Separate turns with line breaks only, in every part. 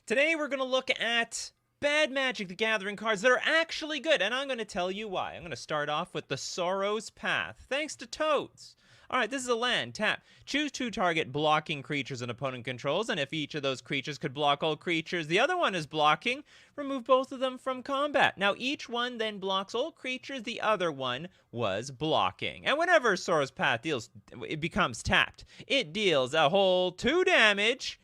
Today we're going to look at bad Magic the Gathering cards that are actually good, and I'm going to tell you why. I'm going to start off with the Sorrow's Path, thanks to Toads. Alright, this is a land. Tap. Choose 2 target blocking creatures an opponent controls, and if each of those creatures could block all creatures the other one is blocking, remove both of them from combat. Now, each one then blocks all creatures the other one was blocking. And whenever Sorrow's Path deals, it becomes tapped. It deals a whole 2 damage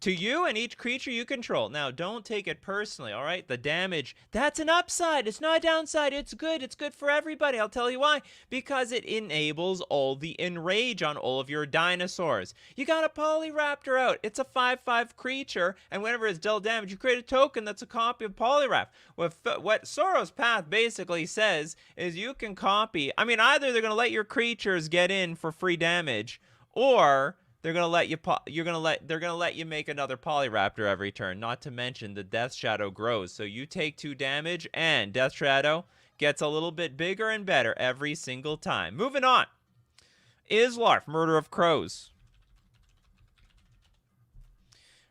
to you and each creature you control. Now, don't take it personally, all right? The damage, that's an upside. It's not a downside. It's good. It's good for everybody. I'll tell you why. Because it enables all the enrage on all of your dinosaurs. You got a Polyraptor out. It's a 5/5 creature, and whenever it's dealt damage, you create a token that's a copy of Polyraptor. What Sorrow's Path basically says is you can copy. I mean, either they're going to let your creatures get in for free damage, or they're gonna let you. They're gonna let you make another Polyraptor every turn. Not to mention the Death Shadow grows, so you take 2 damage, and Death Shadow gets a little bit bigger and better every single time. Moving on, Islarf, Murder of Crows.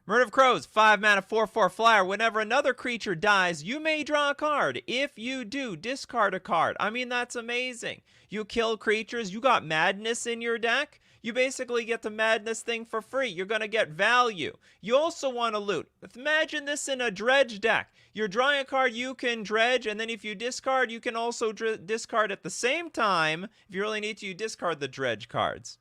Murder of Crows, 5 mana, 4/4 flyer. Whenever another creature dies, you may draw a card. If you do, discard a card. I mean, that's amazing. You kill creatures. You got Madness in your deck. You basically get the Madness thing for free. You're going to get value. You also want to loot. Imagine this in a dredge deck. You're drawing a card, you can dredge, and then if you discard, you can also discard at the same time. If you really need to, you discard the dredge cards.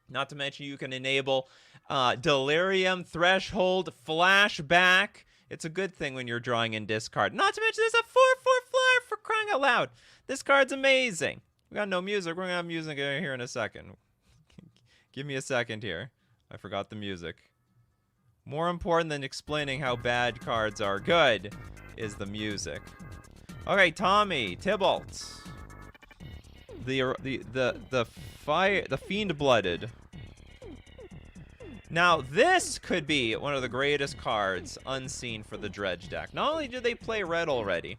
Not to mention you can enable Delirium, Threshold, Flashback. It's a good thing when you're drawing in discard. Not to mention there's a 4/4 flyer, for crying out loud. This card's amazing. We got no music. We're going to have music here in a second. Give me a second here. I forgot the music. More important than explaining how bad cards are good is the music. Okay, Tommy, Tybalt. The Fiend-Blooded. Now, this could be one of the greatest cards unseen for the Dredge deck. Not only do they play red already,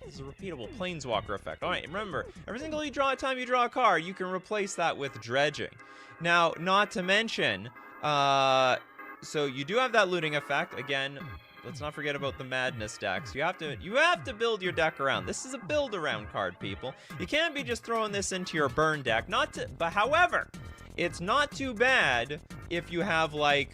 this is a repeatable Planeswalker effect. Alright, remember, every single time you draw a card, you can replace that with dredging. Now, not to mention, so you do have that looting effect. Again, let's not forget about the Madness decks. You have to build your deck around. This is a build around card, people. You can't be just throwing this into your burn deck. But however, it's not too bad if you have like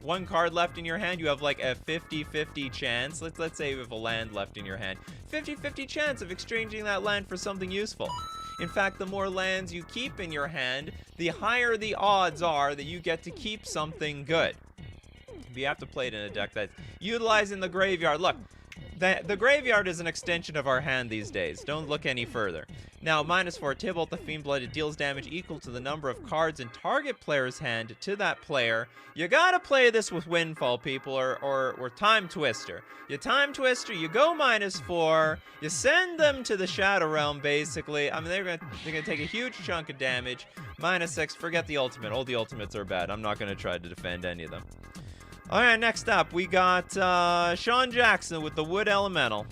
1 card left in your hand. You have like a 50-50 chance. Let's say you have a land left in your hand. 50-50 chance of exchanging that land for something useful. In fact, the more lands you keep in your hand, the higher the odds are that you get to keep something good. But you have to play it in a deck that's utilizing the graveyard. Look, the graveyard is an extension of our hand these days. Don't look any further. Now, -4 Tybalt the Fiend-Blooded deals damage equal to the number of cards in target player's hand to that player. You gotta play this with Windfall, people, or Time Twister. You Time Twister, you go -4, you send them to the Shadow Realm, basically. I mean, they're gonna take a huge chunk of damage. -6, forget the ultimate. All the ultimates are bad. I'm not gonna try to defend any of them. Alright, next up, we got Sean Jackson with the Wood Elemental.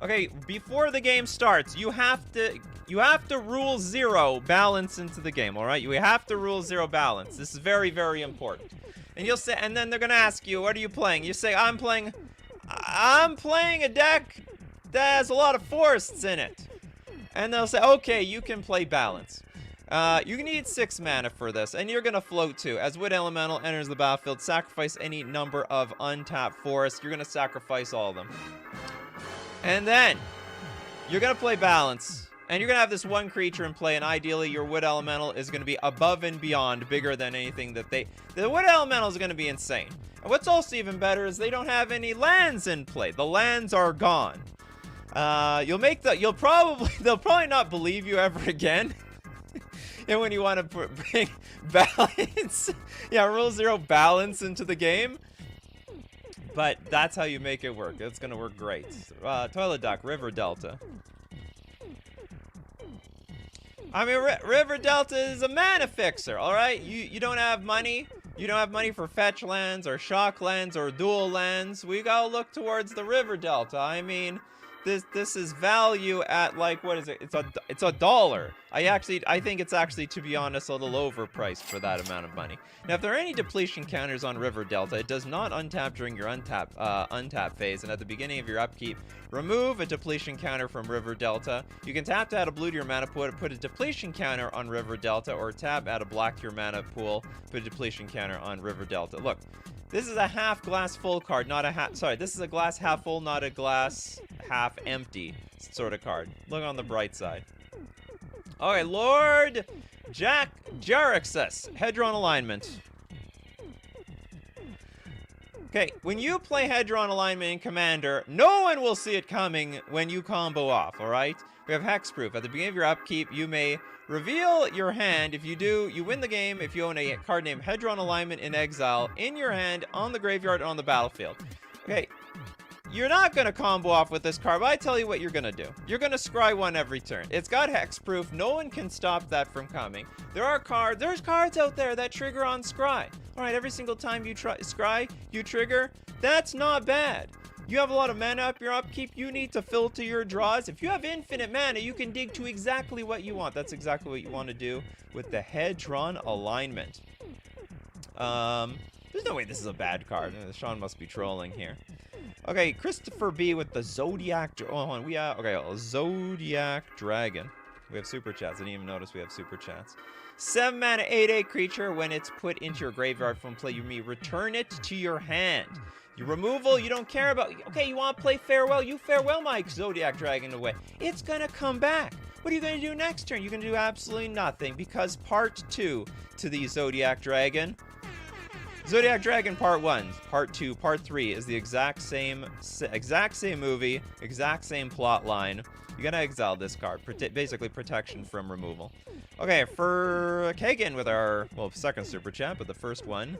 Okay, before the game starts, you have to rule 0 balance into the game, alright? You have to rule 0 balance. This is very, very important. And you'll say, and then they're gonna ask you, what are you playing? You say, I'm playing a deck that has a lot of forests in it. And they'll say, okay, you can play balance. You need 6 mana for this, and you're gonna float too. As Wood Elemental enters the battlefield, sacrifice any number of untapped forests. You're gonna sacrifice all of them. And then, you're gonna play balance, and you're gonna have this 1 creature in play, and ideally your Wood Elemental is gonna be above and beyond bigger than anything that the Wood Elemental is gonna be insane. And what's also even better is they don't have any lands in play. The lands are gone. They'll probably not believe you ever again. And when you want to bring balance, yeah, rule 0 balance into the game. But that's how you make it work. It's going to work great. Toilet Duck, River Delta. I mean, River Delta is a mana fixer, alright? You don't have money. You don't have money for fetch lands or shock lands or dual lands. We gotta look towards the River Delta. I mean, This is value at, like, what is it? It's a dollar. I think it's actually, to be honest, a little overpriced for that amount of money. Now, if there are any depletion counters on River Delta, it does not untap during your untap phase, and at the beginning of your upkeep, remove a depletion counter from River Delta. You can tap to add a blue to your mana pool, put a depletion counter on River Delta, or tap, add a black to your mana pool, put a depletion counter on River Delta. Look, this is a half glass full card, not a half, sorry, this is a glass half full, not a glass half empty sort of card. Look on the bright side. Okay, Lord Jack Jarixus, Hedron alignment. Okay, when you play Hedron alignment in Commander, no one will see it coming when you combo off, alright? We have Hexproof. At the beginning of your upkeep, you may reveal your hand. If you do, you win the game if you own a card named Hedron Alignment in exile in your hand, on the graveyard, or on the battlefield. Okay, you're not going to combo off with this card, but I tell you what you're going to do. You're going to scry one every turn. It's got Hexproof. No one can stop that from coming. There's cards out there that trigger on scry. Alright, every single time you try scry, you trigger. That's not bad. You have a lot of mana up your upkeep. You need to filter your draws. If you have infinite mana, you can dig to exactly what you want. That's exactly what you want to do with the Hedron alignment. There's no way this is a bad card. Sean must be trolling here. Okay, Christopher B with the Zodiac. Zodiac Dragon. We have super chats. I didn't even notice we have super chats. 7 mana, 8/8 creature. When it's put into your graveyard from play, you may return it to your hand. Your removal, you don't care about. Okay, you want to play farewell? You farewell my Zodiac Dragon away. It's gonna come back. What are you gonna do next turn? You're gonna do absolutely nothing, because part 2 to the Zodiac Dragon. Zodiac Dragon Part 1, Part 2, Part 3 is the exact same movie, exact same plot line. You're gonna exile this card, basically protection from removal. Okay, for Kagan with our, well, second super chat, but the first one.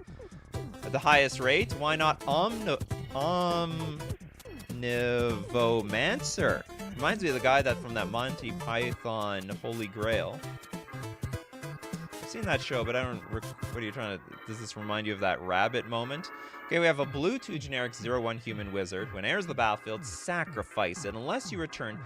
At the highest rate, why not Omnivomancer? Reminds me of the guy that from that Monty Python Holy Grail. I've seen that show, but I don't. What are you trying to? Does this remind you of that rabbit moment? Okay, we have a blue 2 generic 0/1 human wizard. When it enters the battlefield, sacrifice it unless you return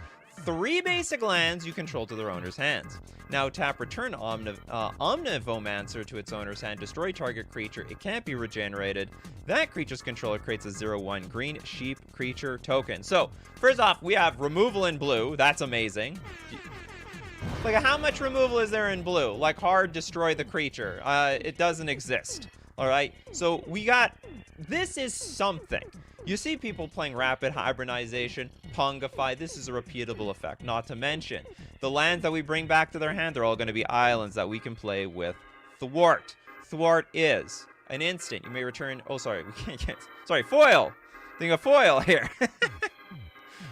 3 basic lands you control to their owner's hands. Now tap return Omnivomancer to its owner's hand, destroy target creature. It can't be regenerated. That creature's controller creates a 0/1 green sheep creature token. So, first off, we have removal in blue. That's amazing. Like, how much removal is there in blue? Like, hard destroy the creature. It doesn't exist. Alright? So, we got... This is something. You see people playing Rapid Hybridization, Pungify. This is a repeatable effect. Not to mention, the lands that we bring back to their hand, they're all going to be islands that we can play with Thwart. Thwart is an instant. You may return... Oh, sorry. We can't get... Sorry, foil! Think of foil here.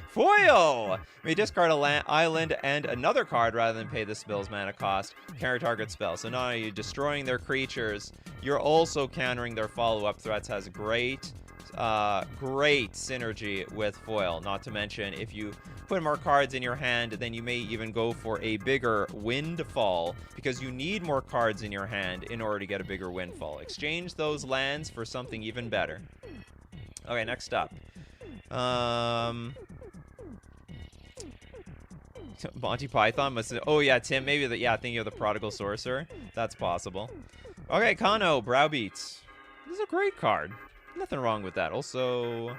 Foil! You may discard an island and another card rather than pay the spell's mana cost. Counter target spell. So not only are you destroying their creatures, you're also countering their follow-up threats. Has great synergy with foil. Not to mention, if you put more cards in your hand, then you may even go for a bigger windfall, because you need more cards in your hand in order to get a bigger windfall. Exchange those lands for something even better. Okay, next up. Monty Python must have, oh yeah, Tim, maybe thinking of the Prodigal Sorcerer. That's possible. Okay, Kano, Browbeats. This is a great card. Nothing wrong with that. Also,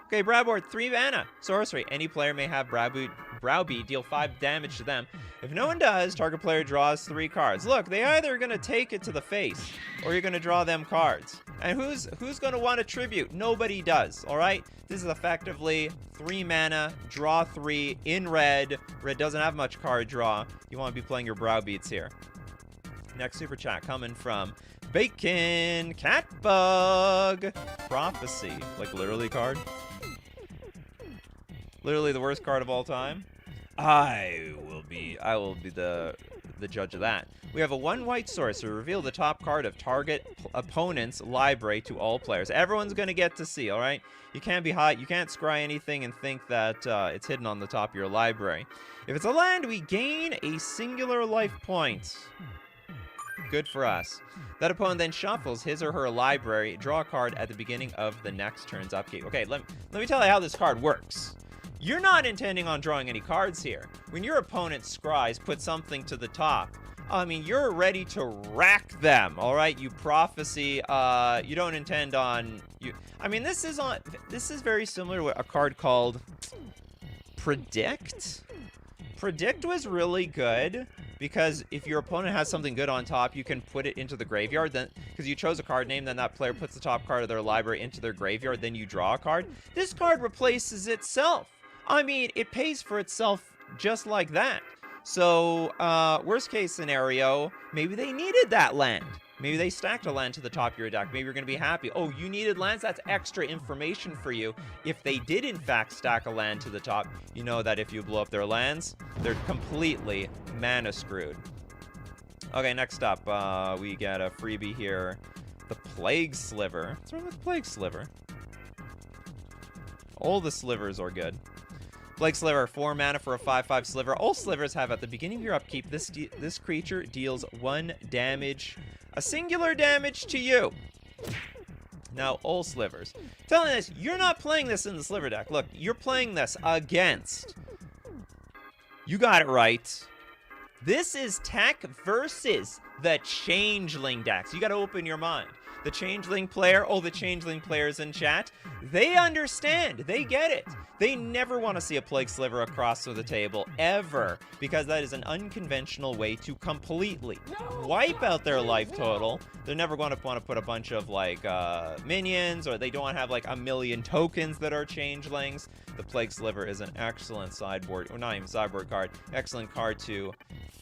okay, Browboard, 3 mana. Sorcery. Any player may have Browbeat, deal 5 damage to them. If no one does, target player draws 3 cards. Look, they either are going to take it to the face, or you're going to draw them cards. And who's going to want a tribute? Nobody does, alright? This is effectively 3 mana, draw 3, in red. Red doesn't have much card draw. You want to be playing your Browbeats here. Next super chat coming from Bacon Catbug Prophecy. Like, literally card? Literally the worst card of all time? I will be the judge of that. We have a 1 white sorcerer. Reveal the top card of target opponent's library to all players. Everyone's gonna get to see, alright? You can't be hot, you can't scry anything and think that it's hidden on the top of your library. If it's a land, we gain a singular life point. Good for us. That opponent then shuffles his or her library, draw a card at the beginning of the next turn's upkeep. Okay, let me tell you how this card works. you're not intending on drawing any cards here. When your opponent scries, put something to the top, I mean, you're ready to rack them, all right? You prophecy, you don't intend on... I mean, this is very similar to a card called Predict. Predict was really good because if your opponent has something good on top, you can put it into the graveyard. Then, because you chose a card name, then that player puts the top card of their library into their graveyard, then you draw a card. This card replaces itself. I mean, it pays for itself just like that. So, worst case scenario, maybe they needed that land. Maybe they stacked a land to the top of your deck. Maybe you're going to be happy. Oh, you needed lands? That's extra information for you. If they did, in fact, stack a land to the top, you know that if you blow up their lands, they're completely mana screwed. Okay, next up, we got a freebie here. The Plague Sliver. What's wrong with Plague Sliver? All the slivers are good. Plague Sliver, 4 mana for a 5/5 sliver. All slivers have at the beginning of your upkeep, this creature deals 1 damage, a singular damage to you. Now, all slivers. Telling us, you're not playing this in the sliver deck. Look, you're playing this against. You got it right. This is tech versus the Changeling decks. You got to open your mind. The Changeling player, the Changeling players in chat, they understand. They get it. They never want to see a Plague Sliver across the table, ever, because that is an unconventional way to completely wipe out their life total. They're never going to want to put a bunch of, like, minions, or they don't want to have, like, a million tokens that are Changelings. The Plague Sliver is an excellent sideboard, or not even sideboard card, excellent card to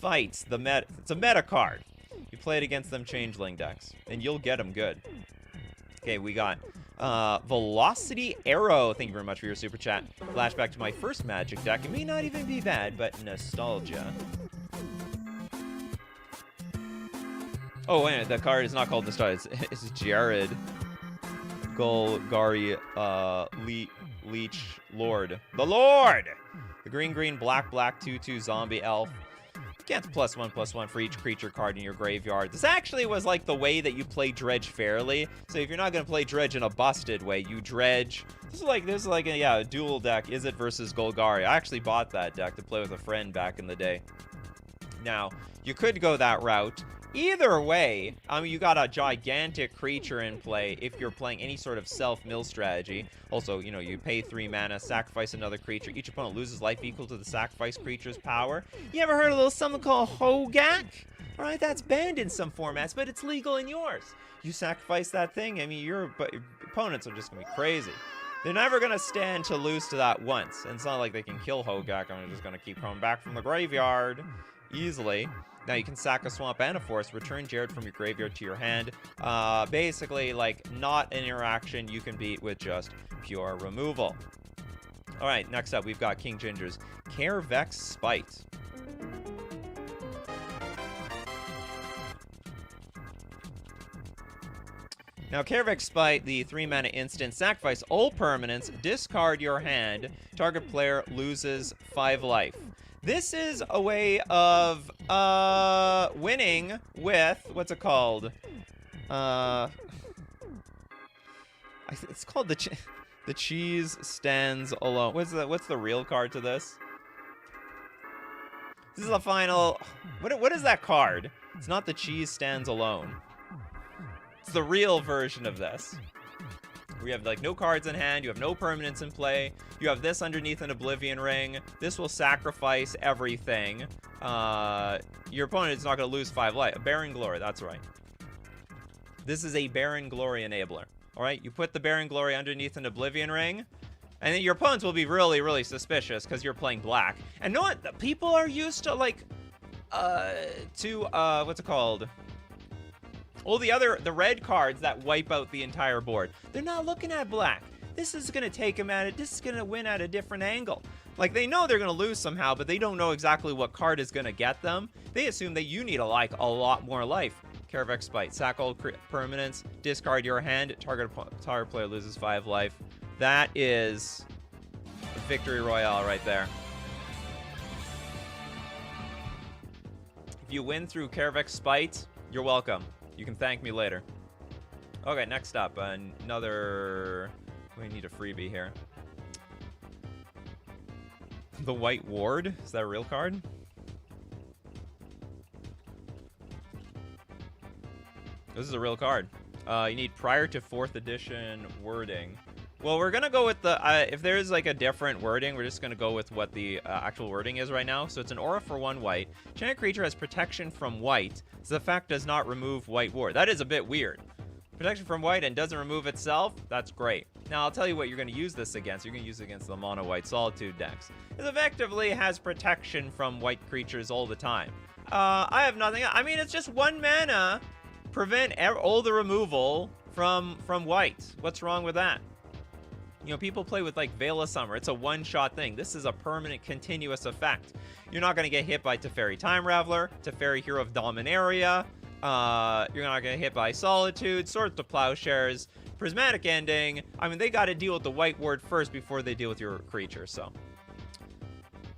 fight the meta. It's a meta card. You play it against them Changeling decks, and you'll get them good. Okay, we got Velocity Arrow. Thank you very much for your super chat. Flashback to my first Magic deck. It may not even be bad, but nostalgia. Oh, wait, the card is not called Nostalgia. It's Jared Golgari Leech Lord. The Lord! The green, black, 2/2 zombie elf. Gets +1/+1 for each creature card in your graveyard. This actually was like the way that you play Dredge fairly. So if you're not going to play Dredge in a busted way, you Dredge. This is like a dual deck, Is It versus Golgari. I actually bought that deck to play with a friend back in the day. Now, you could go that route. Either way, I mean, you got a gigantic creature in play if you're playing any sort of self-mill strategy. Also, you know, you pay 3 mana, sacrifice another creature. Each opponent loses life equal to the sacrificed creature's power. You ever heard of a little something called Hogak? All right, that's banned in some formats, but it's legal in yours. You sacrifice that thing, I mean, your opponents are just going to be crazy. They're never going to stand to lose to that once. And it's not like they can kill Hogak. I'm just going to keep coming back from the graveyard easily. Now you can sack a swamp and a forest, return Jared from your graveyard to your hand. Basically, like, not an interaction you can beat with just pure removal. All right, next up, we've got King Ginger's Carevex Spite. Now, Carevex Spite, the 3-mana instant, sacrifice all permanents, discard your hand, target player loses 5 life. This is a way of winning with, what's it called? It's called the cheese stands alone. What's the real card to this? This is the final. What is that card? It's not the cheese stands alone. It's the real version of this. We have, like, no cards in hand. You have no permanents in play. You have this underneath an Oblivion Ring. This will sacrifice everything. Your opponent is not going to lose 5 life. A Barren Glory, that's right. This is a Barren Glory enabler. All right, you put the Barren Glory underneath an Oblivion Ring, and then your opponents will be really, really suspicious because you're playing black. And know what? People are used to, like, what's it called? All the red cards that wipe out the entire board. They're not looking at black. This is going to take them at it. This is going to win at a different angle. Like, they know they're going to lose somehow, but they don't know exactly what card is going to get them. They assume that you need a lot more life. Carevex Spite. Sack all permanents. Discard your hand. Target player loses 5 life. That is a victory royale right there. If you win through Carevex Spite, you're welcome. You can thank me later. Okay, next up, another... We need a freebie here. The White Ward. Is that a real card? This is a real card. You need prior to 4th edition wording. Well, we're going to go with the... if there's like a different wording, we're just going to go with what the actual wording is right now. So it's an aura for 1 white. Enchanted creature has protection from white. So the effect does not remove White Ward. That is a bit weird. Protection from white and doesn't remove itself. That's great. Now, I'll tell you what you're going to use this against. You're going to use it against the mono white Solitude decks. It effectively has protection from white creatures all the time. I have nothing. I mean, it's just 1 mana. Prevent all the removal from white. What's wrong with that? You know, people play with like Veil of Summer. It's a one-shot thing. This is a permanent, continuous effect. You're not going to get hit by Teferi Time Raveler, Teferi Hero of Dominaria. You're not going to get hit by Solitude, Swords to Plowshares, Prismatic Ending. I mean, they got to deal with the White Ward first before they deal with your creature. So,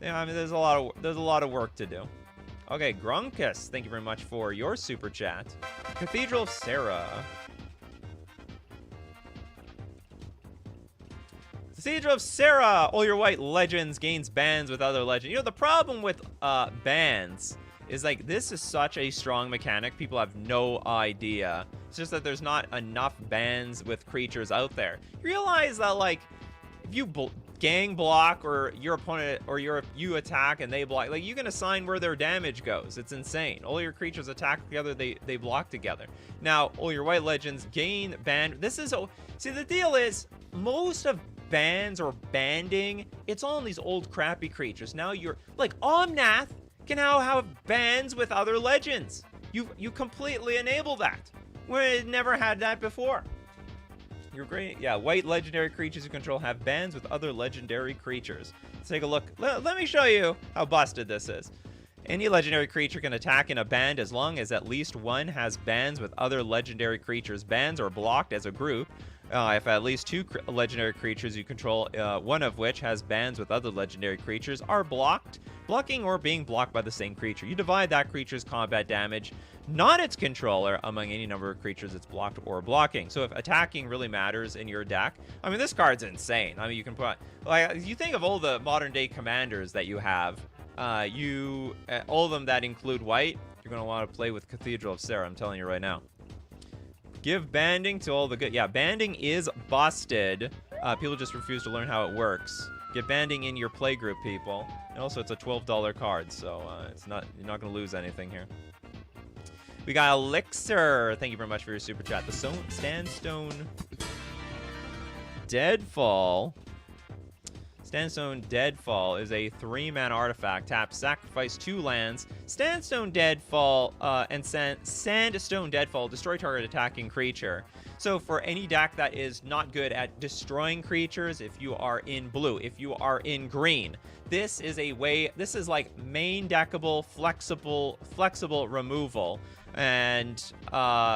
yeah, I mean, there's a lot of work to do. Okay, Grunkus, thank you very much for your super chat. Cathedral of Sarah. Cathedral of Sarah! All your white legends gains bans with other legends. You know, the problem with bans is, like, this is such a strong mechanic. People have no idea. It's just that there's not enough bans with creatures out there. You realize that, like, if you gang block or your opponent or you attack and they block, like, you can assign where their damage goes. It's insane. All your creatures attack together, they block together. Now, all your white legends gain ban. This is... See, the deal is, most of bans or banding, it's all in these old crappy creatures. Now you're... Like, Omnath can now have bans with other legends. You completely enable that. We never had that before. You're great. Yeah, white legendary creatures you control have bans with other legendary creatures. Let's take a look. Let me show you how busted this is. Any legendary creature can attack in a band as long as at least one has bans with other legendary creatures. Bans are blocked as a group. If at least 2 legendary creatures you control, one of which has bans with other legendary creatures, are blocking or being blocked by the same creature. You divide that creature's combat damage, not its controller, among any number of creatures it's blocked or blocking. So if attacking really matters in your deck, I mean, this card's insane. I mean, you can put... Like, you think of all the modern-day commanders that you have, all of them that include white, you're going to want to play with Cathedral of Sarah, I'm telling you right now. Give banding to all the good... Yeah, banding is busted. People just refuse to learn how it works. Get banding in your playgroup, people. And also, it's a $12 card, so you're not going to lose anything here. We got Elixir. Thank you very much for your super chat. The Sandstone Deadfall. Sandstone Deadfall is a 3-mana artifact. Tap, sacrifice 2 lands. Sandstone Deadfall and Sandstone Deadfall destroy target attacking creature. So for any deck that is not good at destroying creatures, if you are in blue, if you are in green, this is a way. This is like main deckable, flexible removal. And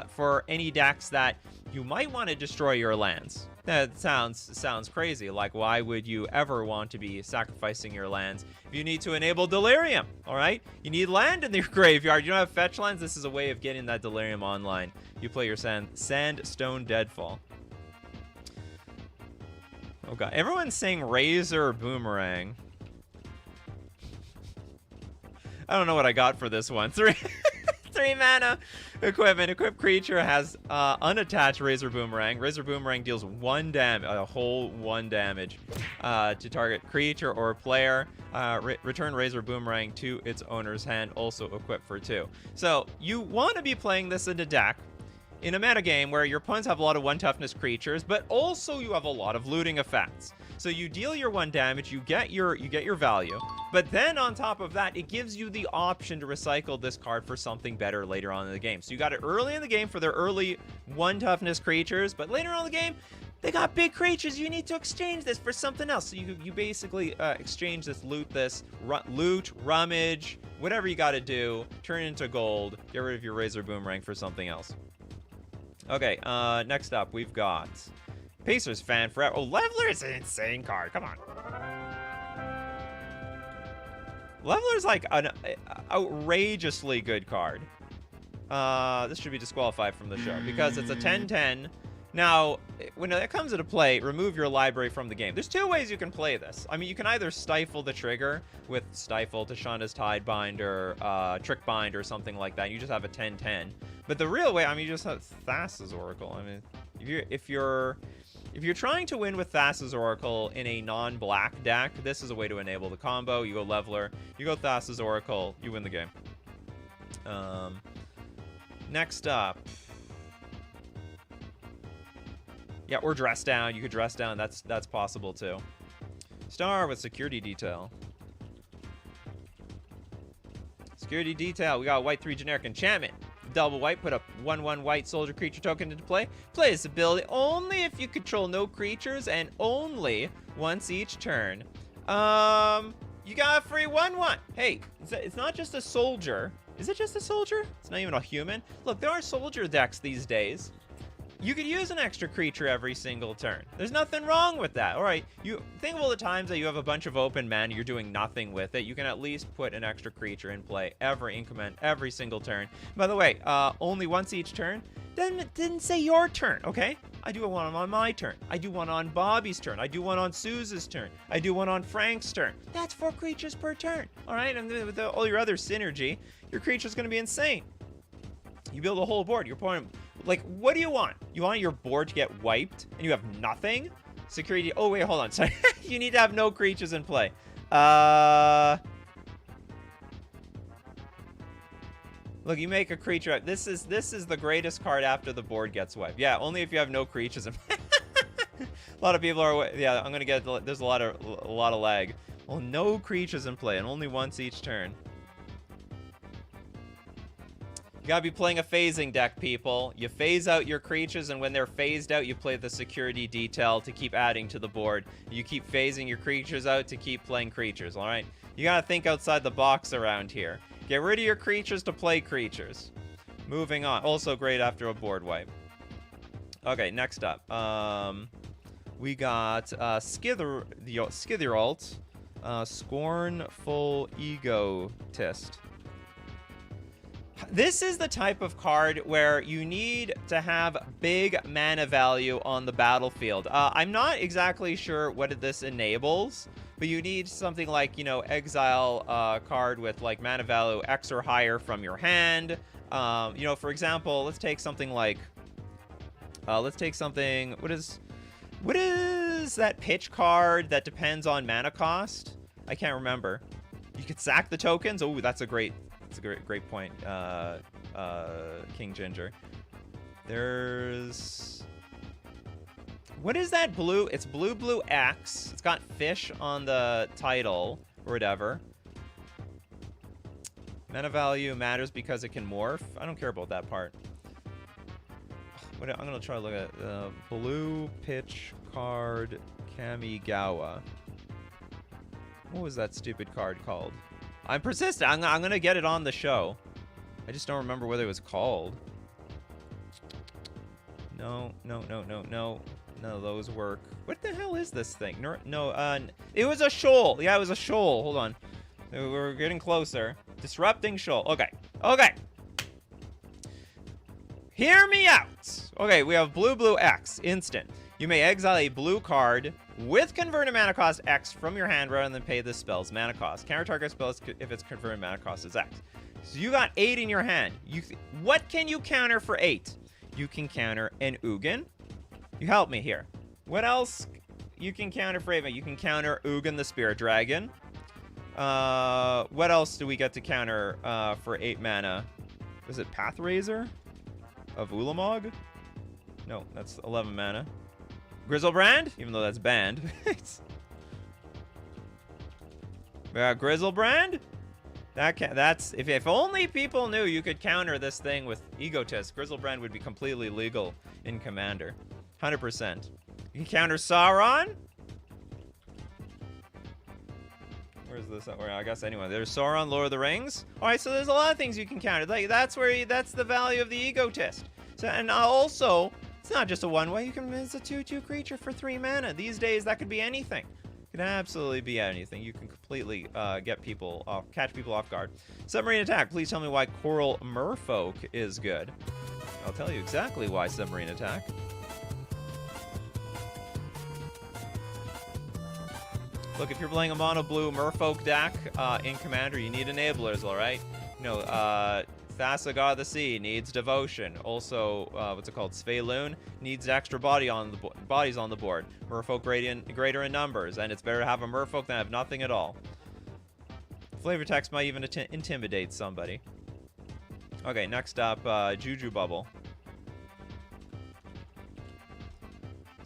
for any decks that you might want to destroy your lands. That sounds crazy. Like, why would you ever want to be sacrificing your lands if you need to enable Delirium? All right, you need land in your graveyard. You don't have fetch lands. This is a way of getting that Delirium online. You play your Sandstone Deadfall. Oh god, everyone's saying Razor Boomerang. I don't know what I got for this one. 3 mana equipment. Equipped creature has unattached Razor Boomerang. Razor Boomerang deals 1 damage, a whole 1 damage to target creature or player. Return Razor Boomerang to its owner's hand, also equipped for 2. So you want to be playing this in a deck in a metagame where your opponents have a lot of 1 toughness creatures, but also you have a lot of looting effects. So you deal your 1 damage, you get your value, but then on top of that, it gives you the option to recycle this card for something better later on in the game. So you got it early in the game for their early 1 toughness creatures, but later on in the game, they got big creatures. You need to exchange this for something else. So you basically exchange this, loot, rummage, whatever you got to do, turn it into gold, get rid of your Razor Boomerang for something else. Okay, next up, we've got Pacers fan forever. Oh, Leveler is an insane card. Come on. Leveler is like an outrageously good card. This should be disqualified from the show because it's a 10/10 Now, when it comes into play, remove your library from the game. There's two ways you can play this. I mean, you can either stifle the trigger with Stifle, Tashanda's Tidebinder, Trick Bind, or something like that. You just have a 10-10. But the real way, I mean, you just have Thassa's Oracle. I mean, if you're trying to win with Thassa's Oracle in a non-black deck, this is a way to enable the combo. You go Leveler, you go Thassa's Oracle, you win the game. Next up. Yeah, or dress down. You could dress down. That's possible too. Star with security detail. Security detail. We got white 3 generic enchantment. Double white. Put a 1/1 white soldier creature token into play. Play this ability only if you control no creatures and only once each turn. You got a free 1/1. Hey, it's not just a soldier. Is it just a soldier? It's not even a human. Look, there are soldier decks these days. You could use an extra creature every single turn. There's nothing wrong with that. All right, you think of all the times that you have a bunch of open mana, you're doing nothing with it. You can at least put an extra creature in play every increment, every single turn. By the way, only once each turn. Didn't say your turn, okay? I do one on my turn. I do one on Bobby's turn. I do one on Suze's turn. I do one on Frank's turn. That's 4 creatures per turn. All right, and with all your other synergy, your creature's going to be insane. You build a whole board. Your opponent, like, what do you want? You want your board to get wiped and you have nothing? Security. Oh, wait, hold on. Sorry. You need to have no creatures in play. Look, you make a creature. This is the greatest card after the board gets wiped. Yeah, only if you have no creatures in play. A lot of people are. Yeah, I'm gonna get. There's a lot of lag. Well, no creatures in play and only once each turn. You gotta be playing a phasing deck, people. You phase out your creatures, and when they're phased out, you play the security detail to keep adding to the board. You keep phasing your creatures out to keep playing creatures, all right? You gotta think outside the box around here. Get rid of your creatures to play creatures. Moving on. Also great after a board wipe. Okay, next up. We got Skitheralt, Scornful Egotist. This is the type of card where you need to have big mana value on the battlefield. I'm not exactly sure what this enables, but you need something like, you know, exile card with like mana value X or higher from your hand. You know, for example, let's take something like, what is that pitch card that depends on mana cost? I can't remember. You could sack the tokens. Oh, that's a great point, King Ginger. There's... What is that blue? It's blue X. It's got fish on the title, or whatever. Mana value matters because it can morph. I don't care about that part. I'm gonna try to look at blue pitch card Kamigawa. What was that stupid card called? I'm persistent. I'm gonna get it on the show. I just don't remember what it was called. No. None of those work. What the hell is this thing? It was a shoal. Yeah, it was a shoal. Hold on. We're getting closer. Disrupting shoal. Okay. Hear me out. Okay, we have blue X. Instant. You may exile a blue card with converted mana cost X from your hand rather than pay the spell's mana cost. Counter target spells if its converted mana cost is X. So you got 8 in your hand. What can you counter for 8? You can counter an Ugin. You help me here. What else you can counter for 8? You can counter Ugin the Spirit Dragon. What else do we get to counter for 8 mana? Was it Pathraiser of Ulamog? No, that's 11 mana. Grizzlebrand, even though that's banned. Grizzlebrand? That's if only people knew you could counter this thing with Egotist. Grizzlebrand would be completely legal in Commander. 100%. You can counter Sauron. Where's this? I guess anyway. There's Sauron, Lord of the Rings. All right, so there's a lot of things you can counter. Like that's the value of the Egotist. So and also, it's not just a one-way. It's a 2/2 creature for 3 mana. These days, that could be anything. It can absolutely be anything. You can completely catch people off guard. Submarine attack. Please tell me why Coral Merfolk is good. I'll tell you exactly why submarine attack. Look, if you're playing a mono blue Merfolk deck in Commander, you need enablers, all right? You know, Thassa, God of the Sea, needs Devotion. Also, what's it called? Sveilun needs extra bodies on the board. Merfolk greater in numbers, and it's better to have a Merfolk than have nothing at all. Flavor text might even intimidate somebody. Okay, next up, Juju Bubble.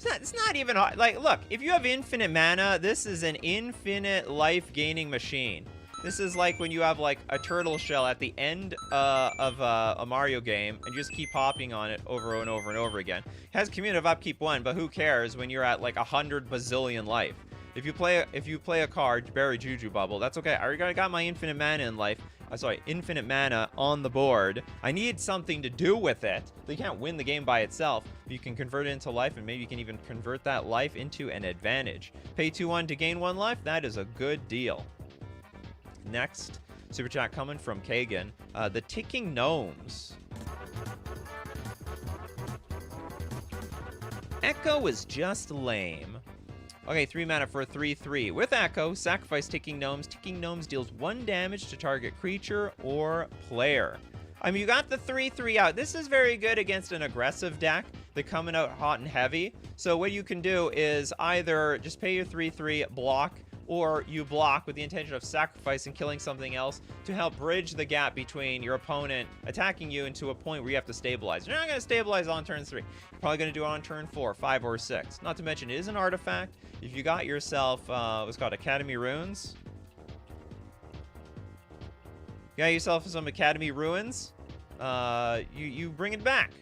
It's not even hard. Like, look, if you have infinite mana, this is an infinite life-gaining machine. This is like when you have, like, a turtle shell at the end of a Mario game, and you just keep hopping on it over and over and over again. It has cumulative upkeep 1, but who cares when you're at, like, 100 bazillion life? If you play a card, bury Juju Bubble, that's okay. I already got my infinite mana in life. Infinite mana on the board. I need something to do with it. You can't win the game by itself. You can convert it into life, and maybe you can even convert that life into an advantage. Pay 2-1 to gain 1 life. That is a good deal. Next, super chat coming from Kagan. The Ticking Gnomes. Echo is just lame. Okay, 3 mana for a 3/3. With Echo, sacrifice Ticking Gnomes. Ticking Gnomes deals 1 damage to target creature or player. I mean, you got the 3/3 out. This is very good against an aggressive deck. They're coming out hot and heavy. So what you can do is either just pay your 3/3, block, or you block with the intention of sacrificing, killing something else to help bridge the gap between your opponent attacking you into a point where you have to stabilize. You're not going to stabilize on turn 3. You're probably going to do it on turn 4, 5, or 6. Not to mention, it is an artifact. If you got yourself, what's called Academy Runes. You got yourself some Academy Ruins. You bring it back.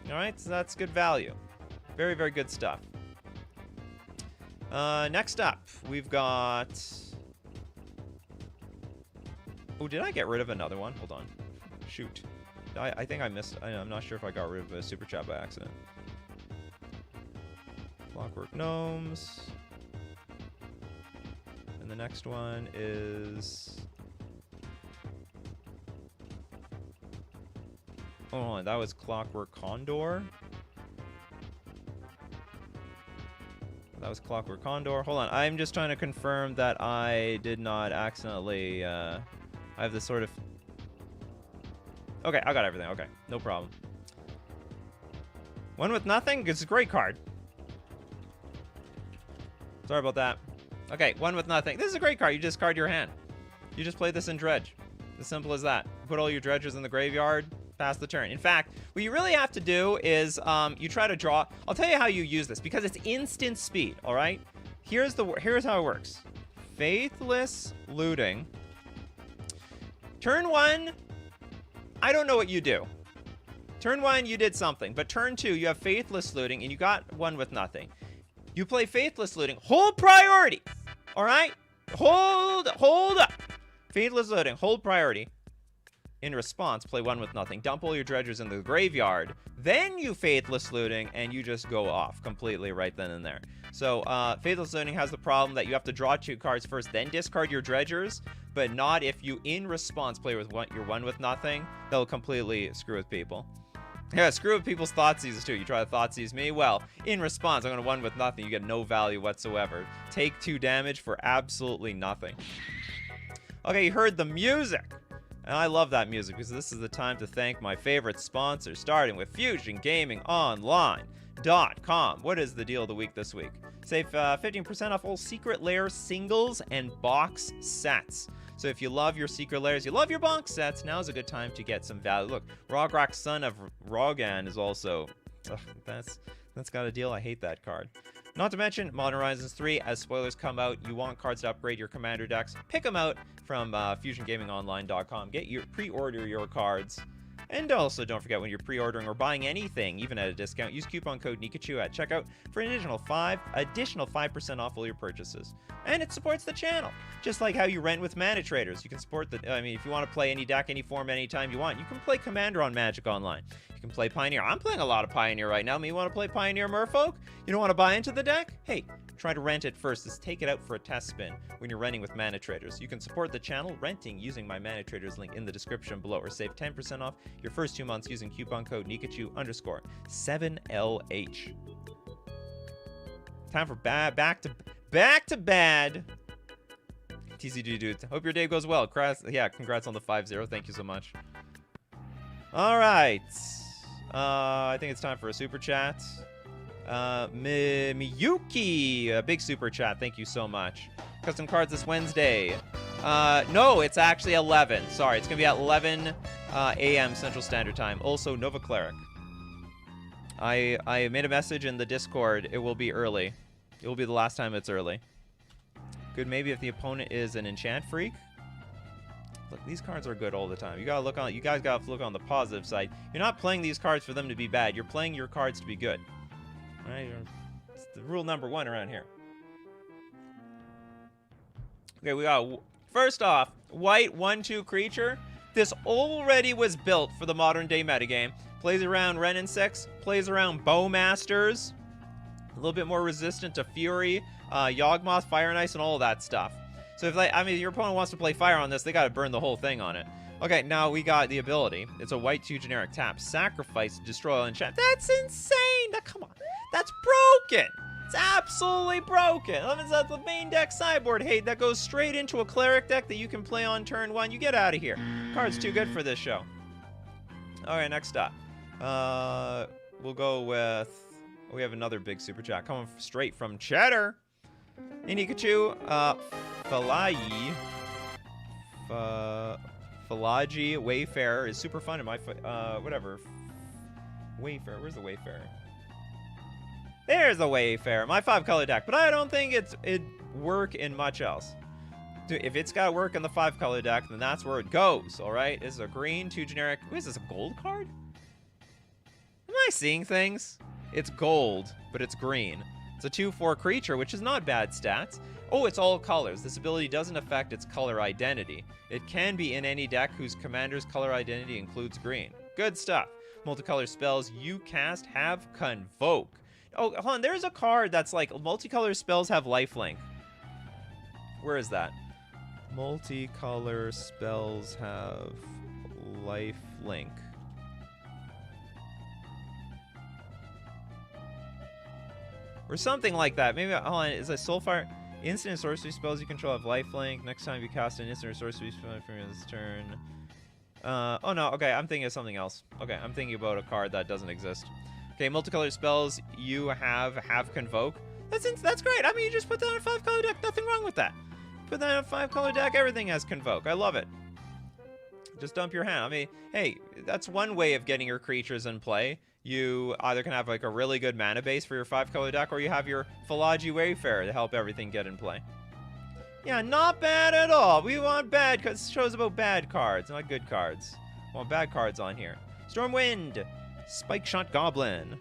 All right, so that's good value. Very, very good stuff. Next up, we've got... Oh, did I get rid of another one? Hold on. Shoot. I think I missed... I'm not sure if I got rid of a super chat by accident. Clockwork Gnomes. And the next one is... Oh, that was Clockwork Condor. That was Clockwork Condor. Hold on, I'm just trying to confirm that I did not accidentally, I have this sort of... Okay, I got everything. Okay, no problem. One with nothing? It's a great card. Sorry about that. Okay, one with nothing. This is a great card. You discard your hand. You just play this in Dredge. As simple as that. Put all your dredgers in the graveyard. Pass the turn. In fact, what you really have to do is you try to draw. I'll tell you how you use this because it's instant speed. All right. Here's how it works. Faithless Looting. Turn 1, I don't know what you do. Turn 1, you did something, but turn 2, you have Faithless Looting, and you got one with nothing. You play Faithless Looting. Hold priority. All right. Hold up. Faithless Looting. Hold priority. In response, play one with nothing. Dump all your dredgers in the graveyard. Then you Faithless Looting, and you just go off completely right then and there. So, Faithless Looting has the problem that you have to draw 2 cards first, then discard your dredgers, but not if you, in response, play with your one with nothing. They'll completely screw with people. Yeah, screw with people's Thoughtseizes too. You try to Thoughtseize me? Well, in response, I'm going to one with nothing. You get no value whatsoever. Take 2 damage for absolutely nothing. Okay, you heard the music. And I love that music because this is the time to thank my favorite sponsors, starting with FusionGamingOnline.com. What is the deal of the week this week? Save 15% off all Secret Lair singles and box sets. So if you love your Secret Lairs, you love your box sets, now's a good time to get some value. Look, Rograk, Son of Rogan is also... Ugh, that's got a deal. I hate that card. Not to mention, Modern Horizons 3, as spoilers come out, you want cards to upgrade your Commander decks, pick them out from FusionGamingOnline.com. Pre-order your cards. And also, don't forget, when you're pre-ordering or buying anything, even at a discount, use coupon code Nikachu at checkout for an additional 5% off all your purchases. And it supports the channel. Just like how you rent with Mana Traders. You can support the... I mean, if you want to play any deck, any form, anytime you want, you can play Commander on Magic Online. You can play Pioneer. I'm playing a lot of Pioneer right now. You want to play Pioneer Merfolk? You don't want to buy into the deck? Hey, try to rent it first. Just take it out for a test spin when you're renting with Mana Traders. You can support the channel renting using my Mana Traders link in the description below, or save 10% off your first 2 months using coupon code Nikachu_7LH. Time for back to bad TCG dude. Hope your day goes well. Congrats on the 5-0. Thank you so much. All right. I think it's time for a super chat. Miyuki, a big super chat. Thank you so much. Custom cards this Wednesday. No, it's actually 11. Sorry, it's gonna be at 11 a.m. Central Standard Time. Also, Nova Cleric. I made a message in the Discord. It will be early. It will be the last time it's early. Good, maybe if the opponent is an enchant freak. Look, these cards are good all the time. You guys gotta look on the positive side. You're not playing these cards for them to be bad. You're playing your cards to be good. All right, it's the rule number 1 around here. Okay, we got first off, white 1/2 creature. This already was built for the modern day metagame. Plays around Ren and 6, plays around Bowmasters, a little bit more resistant to Fury, Yawgmoth, Fire and Ice, and all of that stuff. So if your opponent wants to play fire on this, they got to burn the whole thing on it. Okay, now we got the ability. It's a white 2 generic tap. Sacrifice, destroy all enchant. That's insane! Come on. That's broken! It's absolutely broken. That's the main deck sideboard hate that goes straight into a cleric deck that you can play on turn 1. You get out of here. Card's too good for this show. Alright, next up. We'll go with... we have another big super chat coming straight from Cheddar. Hey, Nikachu. Falaji Wayfarer is super fun in my... whatever. Wayfarer. Where's the Wayfarer? There's the Wayfarer. My 5-color deck. But I don't think it'd work in much else. Dude, if it's got to work in the 5-color deck, then that's where it goes, alright? This is a green, 2 generic... What is this, a gold card? Am I seeing things? It's gold, but it's green. It's a 2/4 creature, which is not bad stats. Oh, it's all colors. This ability doesn't affect its color identity. It can be in any deck whose commander's color identity includes green. Good stuff. Multicolor spells you cast have Convoke. Oh, hold on. There's a card that's like multicolor spells have lifelink. Where is that? Multicolor spells have lifelink. Or something like that. Maybe, hold on, is a Soulfire... Instant and sorcery spells you control have lifelink. Next time you cast an instant or sorcery spell from this turn... oh no, okay, I'm thinking of something else. Okay, I'm thinking about a card that doesn't exist. Okay, multicolored spells you have Convoke. That's great. I mean, you just put that on a 5-color deck. Nothing wrong with that. Put that on a 5-color deck. Everything has Convoke. I love it. Just dump your hand. I mean, hey, that's one way of getting your creatures in play. You either can have like a really good mana base for your 5-color deck, or you have your Falaji Wayfarer to help everything get in play. Yeah, not bad at all. We want bad cards. This show's about bad cards, not good cards. We want bad cards on here. Stormwind, Spike Shot Goblin.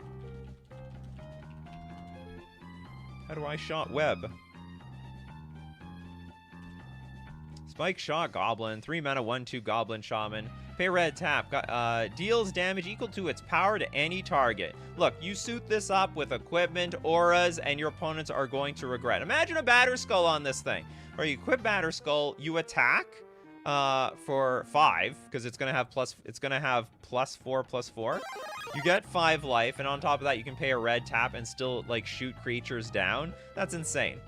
How do I shot web? Spike Shot Goblin, 3 mana, 1/2 Goblin Shaman. Pay red tap. Deals damage equal to its power to any target. Look, you suit this up with equipment, auras, and your opponents are going to regret. Imagine a Batterskull on this thing. Where you equip Batterskull, you attack for 5, because it's gonna have +4/+4. You get 5 life, and on top of that, you can pay a red tap and still like shoot creatures down. That's insane.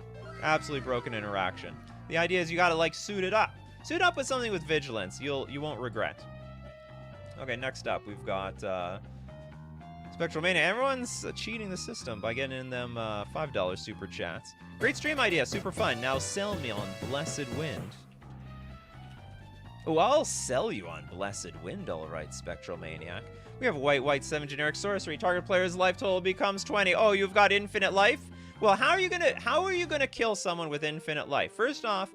Absolutely broken interaction. The idea is you gotta like suit it up. Suit up with something with vigilance. You won't regret. Okay, next up we've got Spectral Mania. Everyone's cheating the system by getting in them $5 super chats. Great stream idea, super fun. Now sell me on Blessed Wind. Oh, I'll sell you on Blessed Wind, all right, Spectral Maniac. We have a white 7 generic sorcery. Target player's life total becomes 20. Oh, you've got infinite life? Well, how are you gonna kill someone with infinite life? First off,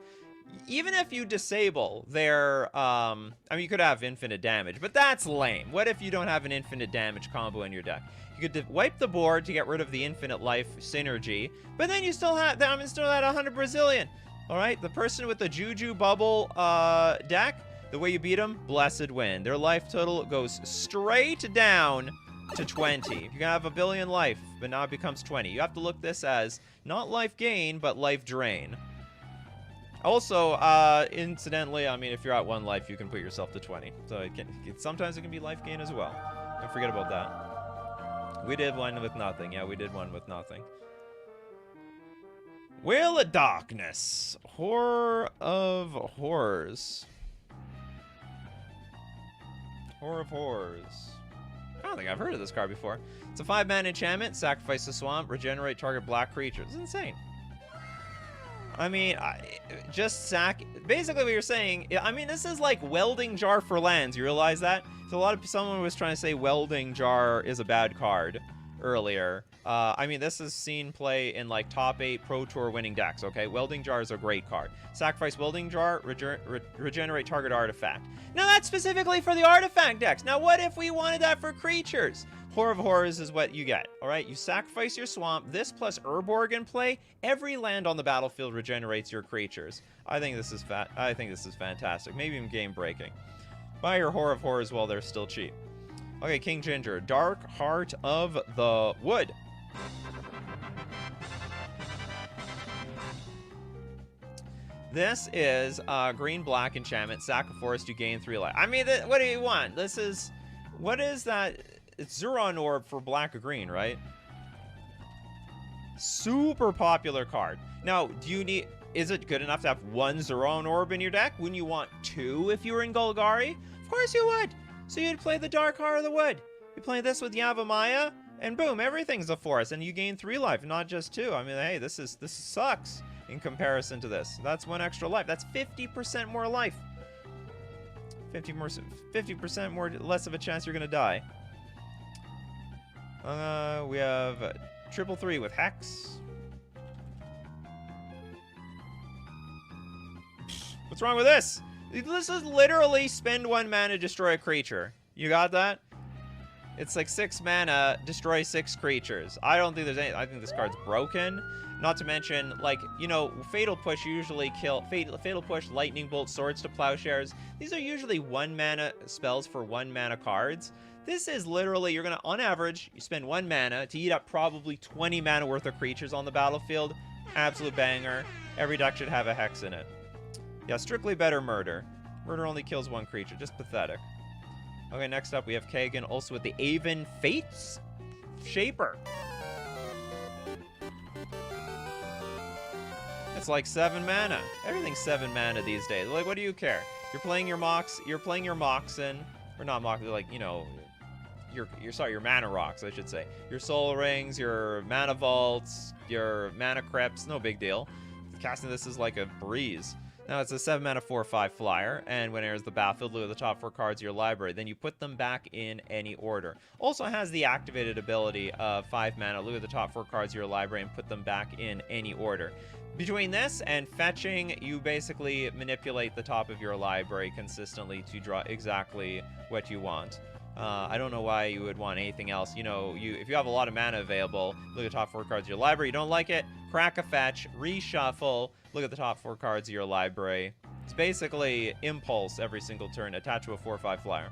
even if you disable their, I mean, you could have infinite damage, but that's lame. What if you don't have an infinite damage combo in your deck? You could wipe the board to get rid of the infinite life synergy, but then you still have, I'm still at 100 Brazilian. All right, the person with the Juju Bubble deck, the way you beat them, Blessed Wind. Their life total goes straight down to 20. You can have 1 billion life, but now it becomes 20. You have to look this as not life gain, but life drain. Also, incidentally, I mean, if you're at 1 life, you can put yourself to 20. So sometimes it can be life gain as well. Don't forget about that. We did one with nothing. Yeah, we did one with nothing. Whale of Darkness. Horror of Horrors. Horror of Horrors. I don't think I've heard of this card before. It's a 5-mana enchantment. Sacrifice the swamp. Regenerate target black creature. It's insane. I mean, just sack... Basically what you're saying... I mean, this is like Welding Jar for lands. You realize that? So someone was trying to say Welding Jar is a bad card earlier. I mean, this is seen play in like top 8 Pro Tour winning decks, okay? Welding Jar is a great card. Sacrifice Welding Jar, regenerate target artifact. Now that's specifically for the artifact decks. Now what if we wanted that for creatures? Horror of Horrors is what you get, all right? You sacrifice your swamp. This plus Urborg in play. Every land on the battlefield regenerates your creatures. I think this is fantastic. Maybe even game breaking. Buy your Horror of Horrors while they're still cheap. Okay, King Ginger. Dark Heart of the Wood. This is green-black enchantment. Sack a forest, you gain 3 life. I mean, what do you want? This is... What is that? It's Zuron Orb for black or green, right? Super popular card. Now, do you need... Is it good enough to have 1 Zuron Orb in your deck? Wouldn't you want 2 if you were in Golgari? Of course you would. So you'd play the Dark Heart of the Wood. You play this with Yavimaya, and boom, everything's a forest, and you gain 3 life, not just 2. I mean, hey, this sucks in comparison to this. That's 1 extra life. That's 50% more life. 50% more, less of a chance you're gonna die. We have 3/3 with Hex. What's wrong with this? This is literally spend 1 mana, destroy a creature. You got that? It's like 6 mana, destroy 6 creatures. I don't think there's any... I think this card's broken. Not to mention, like, you know, Fatal Push usually kill... Fatal Push, Lightning Bolt, Swords to Plowshares. These are usually 1 mana spells for 1 mana cards. This is literally, you're going to, on average, you spend 1 mana to eat up probably 20 mana worth of creatures on the battlefield. Absolute banger. Every deck should have a Hex in it. Yeah, strictly better Murder. Murder only kills 1 creature. Just pathetic. Okay, next up we have Kagan, also with the Aven Fates Shaper. It's like 7 mana. Everything's 7 mana these days. Like, what do you care? You're playing your Mox. You're playing your Moxen, or not Moxen, like, you know, your Mana Rocks, I should say. Your Soul Rings, your Mana Vaults, your Mana Crypts. No big deal. Casting this is like a breeze. Now, it's a 7-mana 4/5 flyer, and when it enters the battlefield, look at the top 4 cards of your library. Then you put them back in any order. Also has the activated ability of 5 mana. Look at the top 4 cards of your library and put them back in any order. Between this and fetching, you basically manipulate the top of your library consistently to draw exactly what you want. I don't know why you would want anything else. You know, if you have a lot of mana available, look at the top 4 cards of your library. You don't like it, crack a fetch, reshuffle, look at the top 4 cards of your library. It's basically Impulse every single turn, attached to a 4/5 flyer.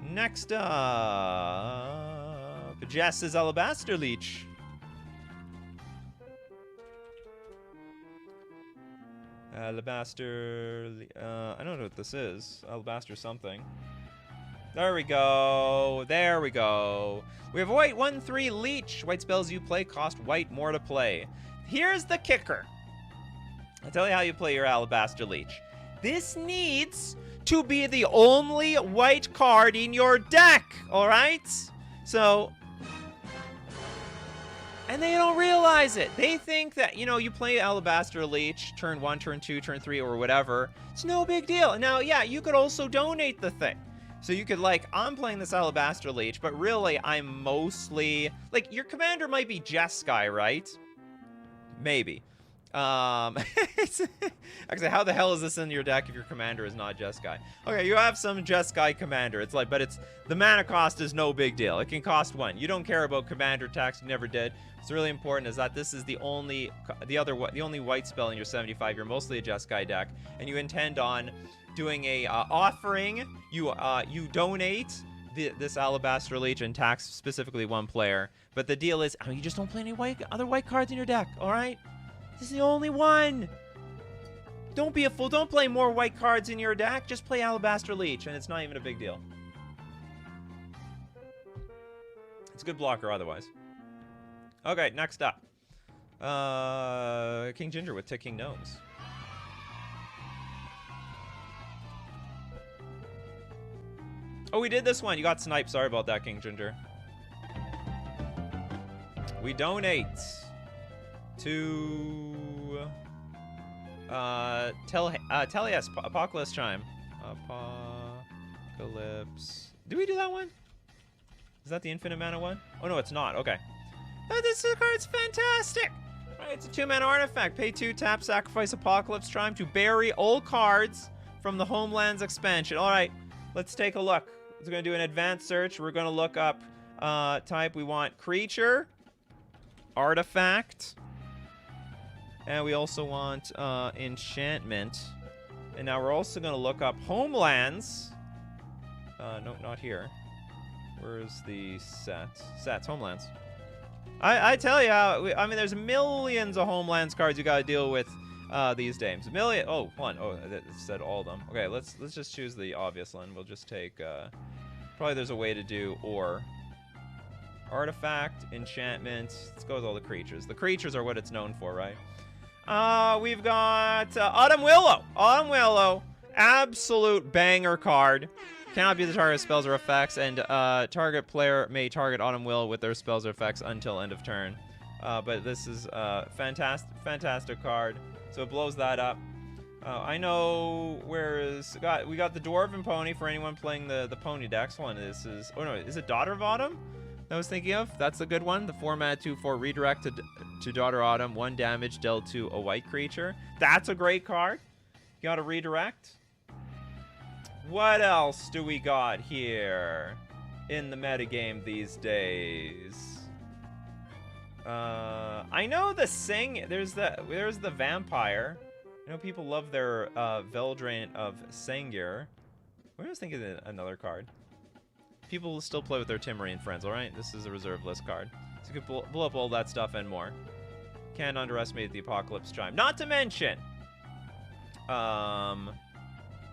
Next up, Jess's Alabaster Leech. Alabaster... I don't know what this is. Alabaster something. There we go. There we go. We have a white 1/3 Leech. White spells you play cost white more to play. Here's the kicker. I'll tell you how you play your Alabaster Leech. This needs to be the only white card in your deck, all right? So... And they don't realize it. They think that, you know, you play Alabaster Leech, turn 1, turn 2, turn 3, or whatever. It's no big deal. Now, yeah, you could also donate the thing. So you could, like, I'm playing this Alabaster Leech, but really, I'm mostly... Like, your commander might be Jeskai, right? Maybe. Actually, how the hell is this in your deck if your commander is not Jeskai? Okay, you have some Jeskai commander. It's like, but it's... The mana cost is no big deal. It can cost 1. You don't care about commander tax. You never did. What's really important is that this is the only white spell in your 75. You're mostly a Jeskai deck, and you intend on doing a offering. You donate this Alabaster Leech and tax specifically 1 player. But the deal is, you just don't play any other white cards in your deck. All right, this is the only one. Don't be a fool. Don't play more white cards in your deck. Just play Alabaster Leech, and it's not even a big deal. It's a good blocker otherwise. Okay, next up. King Ginger with Ticking Gnomes. Oh, we did this one. You got sniped. Sorry about that, King Ginger. We donate to Tellius Apocalypse Chime. Apocalypse. Did we do that one? Is that the infinite mana one? Oh no, it's not. Okay. Oh, this card's fantastic. All right, it's a 2-mana artifact. Pay 2, tap, sacrifice Apocalypse Chime to bury all cards from the Homelands expansion. All right, let's take a look. We're gonna do an advanced search. We're gonna look up type. We want creature, artifact, and we also want enchantment. And now we're also gonna look up Homelands. No, not here. Where's the set? Sets, Homelands. I tell you, I mean, there's millions of Homelands cards you gotta deal with these days. Million. Oh, one. Oh, that said all of them. Okay, let's just choose the obvious one. We'll just take. Probably there's a way to do or. Artifact, enchantment. Let's go with all the creatures. The creatures are what it's known for, right? We've got Autumn Willow. Autumn Willow, absolute banger card. Cannot be the target of spells or effects, and target player may target Autumn Willow with their spells or effects until end of turn. But this is a fantastic card. So it blows that up. I know we got the Dwarven Pony for anyone playing the Pony decks. One, this is, oh no, is it Daughter of Autumn? I was thinking of. That's a good one. The 4-mana 2/4 redirect to Daughter Autumn. 1 damage dealt to a white creature. That's a great card. You got to redirect. What else do we got here in the metagame these days? I know the there's the vampire. I know people love their Veldrain of Sengir. What was thinking of another card? People still play with their Timurian friends, alright? This is a reserve list card. So you can blow up all that stuff and more. Can't underestimate the Apocalypse Chime. Not to mention...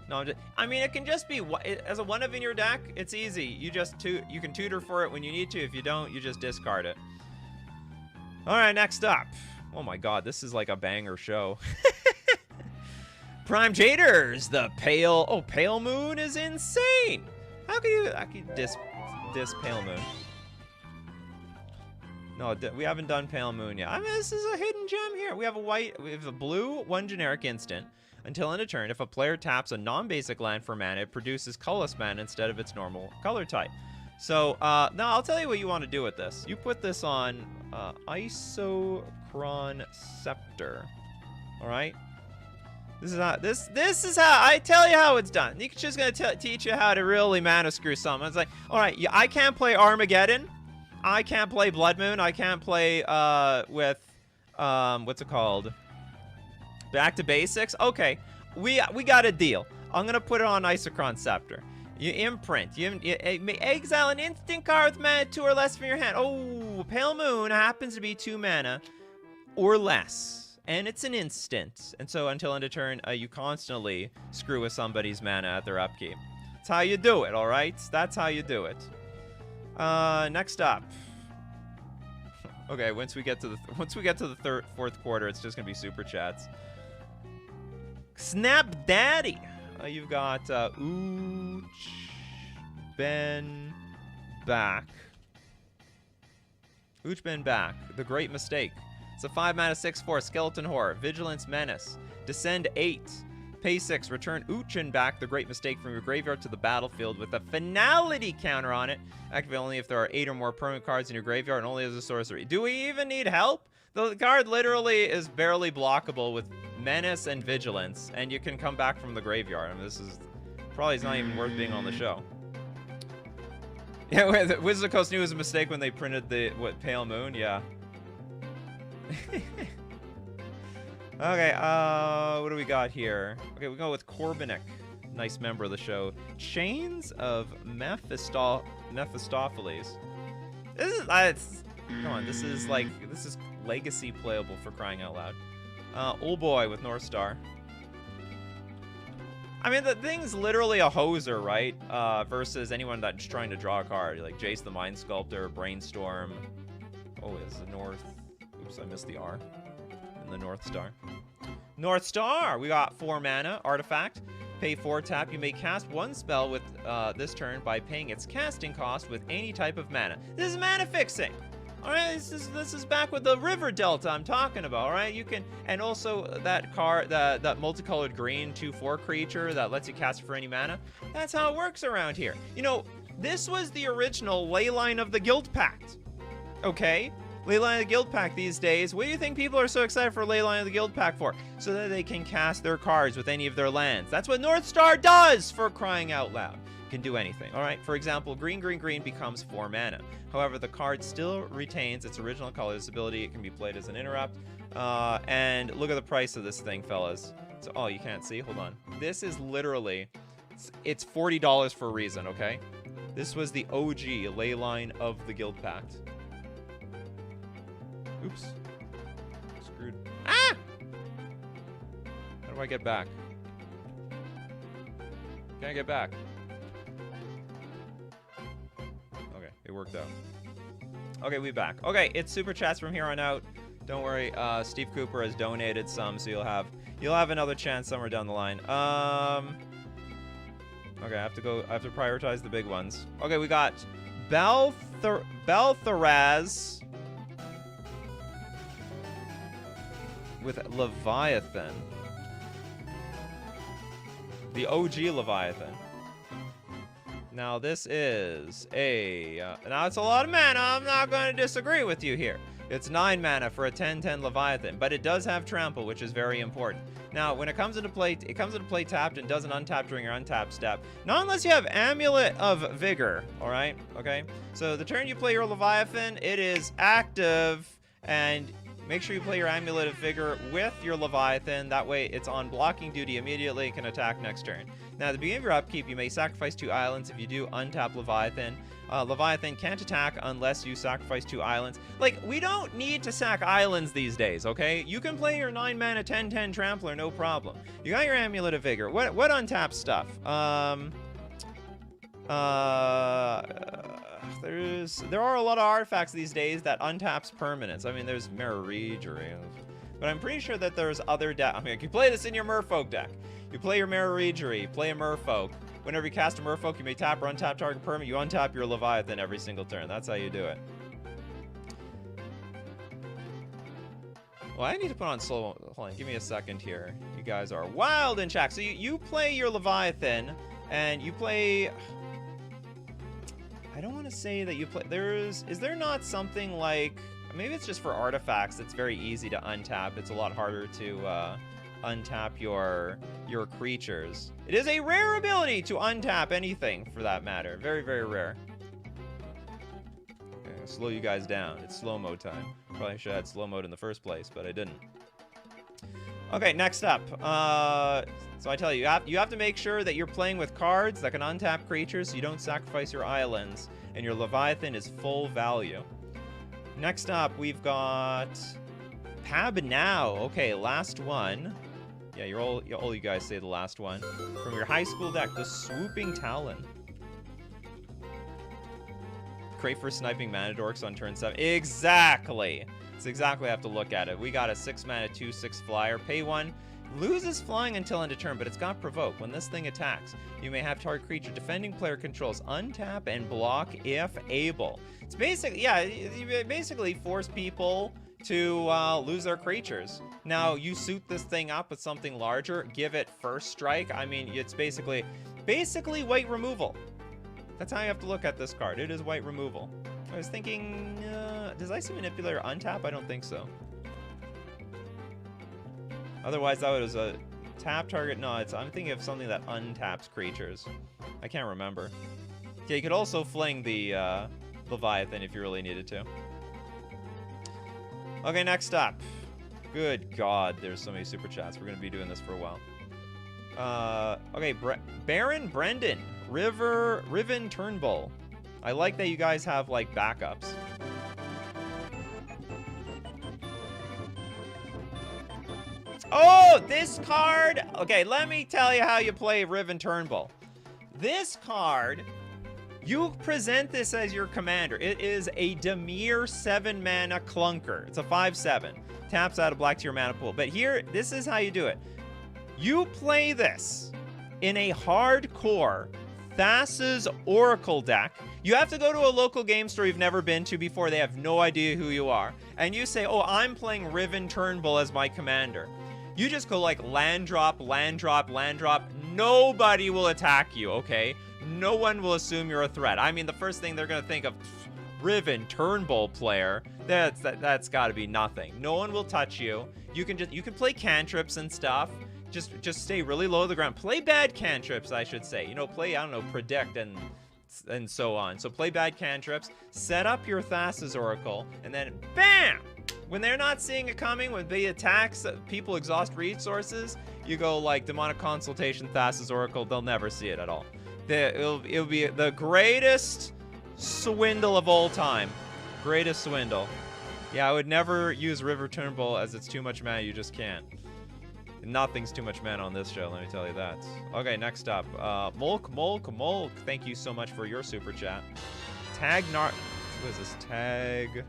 No, I mean, it can just be... As a 1-of in your deck, it's easy. You can tutor for it when you need to. If you don't, you just discard it. Alright, next up. Oh my god, this is like a banger show. Prime Jaders! The Pale... Oh, Pale Moon is insane! How can you... I can dis Pale Moon. No, we haven't done Pale Moon yet. I mean, this is a hidden gem here. We have a blue, 1 generic instant. Until end of turn, if a player taps a non-basic land for mana, it produces colorless mana instead of its normal color type. So, now I'll tell you what you want to do with this. You put this on Isochron Scepter. Alright? This is how I tell you how it's done. Nikachu's gonna teach you how to really mana screw something. It's like, all right, I can't play Armageddon, I can't play Blood Moon, I can't play with what's it called? Back to basics. Okay, we got a deal. I'm gonna put it on Isochron Scepter. You imprint. You exile an instant card with mana 2 or less from your hand. Oh, Pale Moon happens to be 2 mana or less. And it's an instant. And so until end of turn, you constantly screw with somebody's mana at their upkeep. That's how you do it, alright? That's how you do it. Next up. Okay, once we get to the fourth quarter, it's just gonna be super chats. Snap Daddy! You've got Ooch Ben Back. Ooch Ben Back. The Great Mistake. It's a 5-mana 6/4 Skeleton Horror, Vigilance Menace, Descend 8, pay 6, return Uchin back, the Great Mistake, from your graveyard to the battlefield with a finality counter on it. Activate only if there are 8 or more permanent cards in your graveyard and only as a sorcery. Do we even need help? The card literally is barely blockable with Menace and Vigilance, and you can come back from the graveyard. I mean, this is probably not even worth being on the show. Yeah, Wizard of the Coast knew it was a mistake when they printed the, Pale Moon? Yeah. Okay, what do we got here? Okay, we go with Corbinic. Nice member of the show. Chains of Mephistopheles. This is, come on, this is legacy playable for crying out loud. Old Boy with North Star. I mean, the thing's literally a hoser, right? Versus anyone that's trying to draw a card. Like Jace the Mind Sculptor, Brainstorm. Oh, it's the North. Oops, I missed the R in the North Star. North Star! We got 4 mana, artifact. Pay 4 tap. You may cast 1 spell with this turn by paying its casting cost with any type of mana. This is mana fixing! Alright, this is back with the river delta I'm talking about, alright? You can, and also that card, that multicolored green 2/4 creature that lets you cast for any mana. That's how it works around here. You know, this was the original Leyline of the Guild Pact. Okay? Leyline of the Guild Pact these days. What do you think people are so excited for Leyline of the Guild Pact for? So that they can cast their cards with any of their lands. That's what North Star does, for crying out loud. Can do anything. Alright, for example, green, green, green becomes 4 mana. However, the card still retains its original colorless ability. It can be played as an interrupt. And look at the price of this thing, fellas. So, oh, you can't see? Hold on. This is literally, it's $40 for a reason, okay? This was the OG Leyline of the Guild Pact. Oops. Screwed. Ah! How do I get back? Can I get back? Okay, it worked out. Okay, we back. Okay, it's super chats from here on out. Don't worry, Steve Cooper has donated some, so you'll have another chance somewhere down the line. Okay, I have to prioritize the big ones. Okay, we got Beltheraz with Leviathan. The OG Leviathan. Now this is now it's a lot of mana. I'm not going to disagree with you here. It's 9 mana for a 10/10 Leviathan, but it does have trample, which is very important. Now, when it comes into play, it comes into play tapped and doesn't untap during your untap step. Not unless you have Amulet of Vigor, all right? Okay? So the turn you play your Leviathan, it is active, and make sure you play your Amulet of Vigor with your Leviathan. That way, it's on blocking duty immediately. It can attack next turn. Now, at the beginning of your upkeep, you may sacrifice 2 islands. If you do, untap Leviathan. Leviathan can't attack unless you sacrifice 2 islands. Like, we don't need to sack islands these days, okay? You can play your 9 mana 10/10 Trampler, no problem. You got your Amulet of Vigor. What untapped stuff? There are a lot of artifacts these days that untaps permanents. I mean, there's Mirror Regery, but I'm pretty sure that there's other decks. I mean, you play this in your Merfolk deck. You play your Mirror Regery, play a Merfolk. Whenever you cast a Merfolk, you may tap or untap target permanent. You untap your Leviathan every single turn. That's how you do it. Well, I need to put on slow. Hold on, give me a second here. You guys are wild in chat. So you play your Leviathan, and you play. I don't want to say that you play. Is there not something like, maybe it's just for artifacts. It's very easy to untap. It's a lot harder to untap your creatures. It is a rare ability to untap anything, for that matter. Very, very rare. Okay, I'll slow you guys down. It's slow-mo time. Probably should have had slow mode in the first place, but I didn't. Okay, next up. So I tell you, you have to make sure that you're playing with cards that can untap creatures so you don't sacrifice your islands, and your Leviathan is full value. Next up, we've got Pab Now. Okay, last one. Yeah, all you guys say the last one. From your high school deck, the Swooping Talon. Crate for sniping mana dorks on turn 7. Exactly! That's exactly how I have to look at it. We got a 6 mana 2/6 flyer. Pay 1. Loses flying until end of turn, but it's got provoke. When this thing attacks, you may have target creature defending player controls untap and block if able. It's basically, yeah, you basically force people to lose their creatures. Now, you suit this thing up with something larger, give it first strike. I mean, it's basically white removal. That's how you have to look at this card. It is white removal. I was thinking, does Icy Manipulator untap? I don't think so. Otherwise, that was a tap target. No, I'm thinking of something that untaps creatures. I can't remember. Yeah, you could also fling the Leviathan if you really needed to. Okay, next up. Good God, there's so many super chats. We're going to be doing this for a while. Okay, Baron Brendan. Riven Turnbull. I like that you guys have, like, backups. Oh, this card. Okay, let me tell you how you play Riven Turnbull. This card You present this as your commander. It is a Dimir 7-mana clunker. It's a 5/7. Taps out a black to your mana pool. But here, this is how you do it. You play this in a hardcore Thassa's Oracle deck. You have to go to a local game store you've never been to before. They have no idea who you are. And you say, oh, I'm playing Riven Turnbull as my commander. You just go like land drop, land drop, land drop. Nobody will attack you, okay? No one will assume you're a threat. I mean, the first thing they're going to think of, Riven Turnbull player, that's got to be nothing. No one will touch you. You can play cantrips and stuff. Just stay really low to the ground. Play bad cantrips, I should say. You know, play, I don't know, predict and so on. So play bad cantrips, set up your Thassa's Oracle, and then bam! When they're not seeing it coming, when they attack, people exhaust resources, you go like Demonic Consultation, Thassa's Oracle, they'll never see it at all. It'll be the greatest swindle of all time. Greatest swindle. Yeah, I would never use River Turnbull as it's too much mana, you just can't. Nothing's too much mana on this show, let me tell you that. Okay, next up. Molk. Thank you so much for your super chat. What is this? Tangar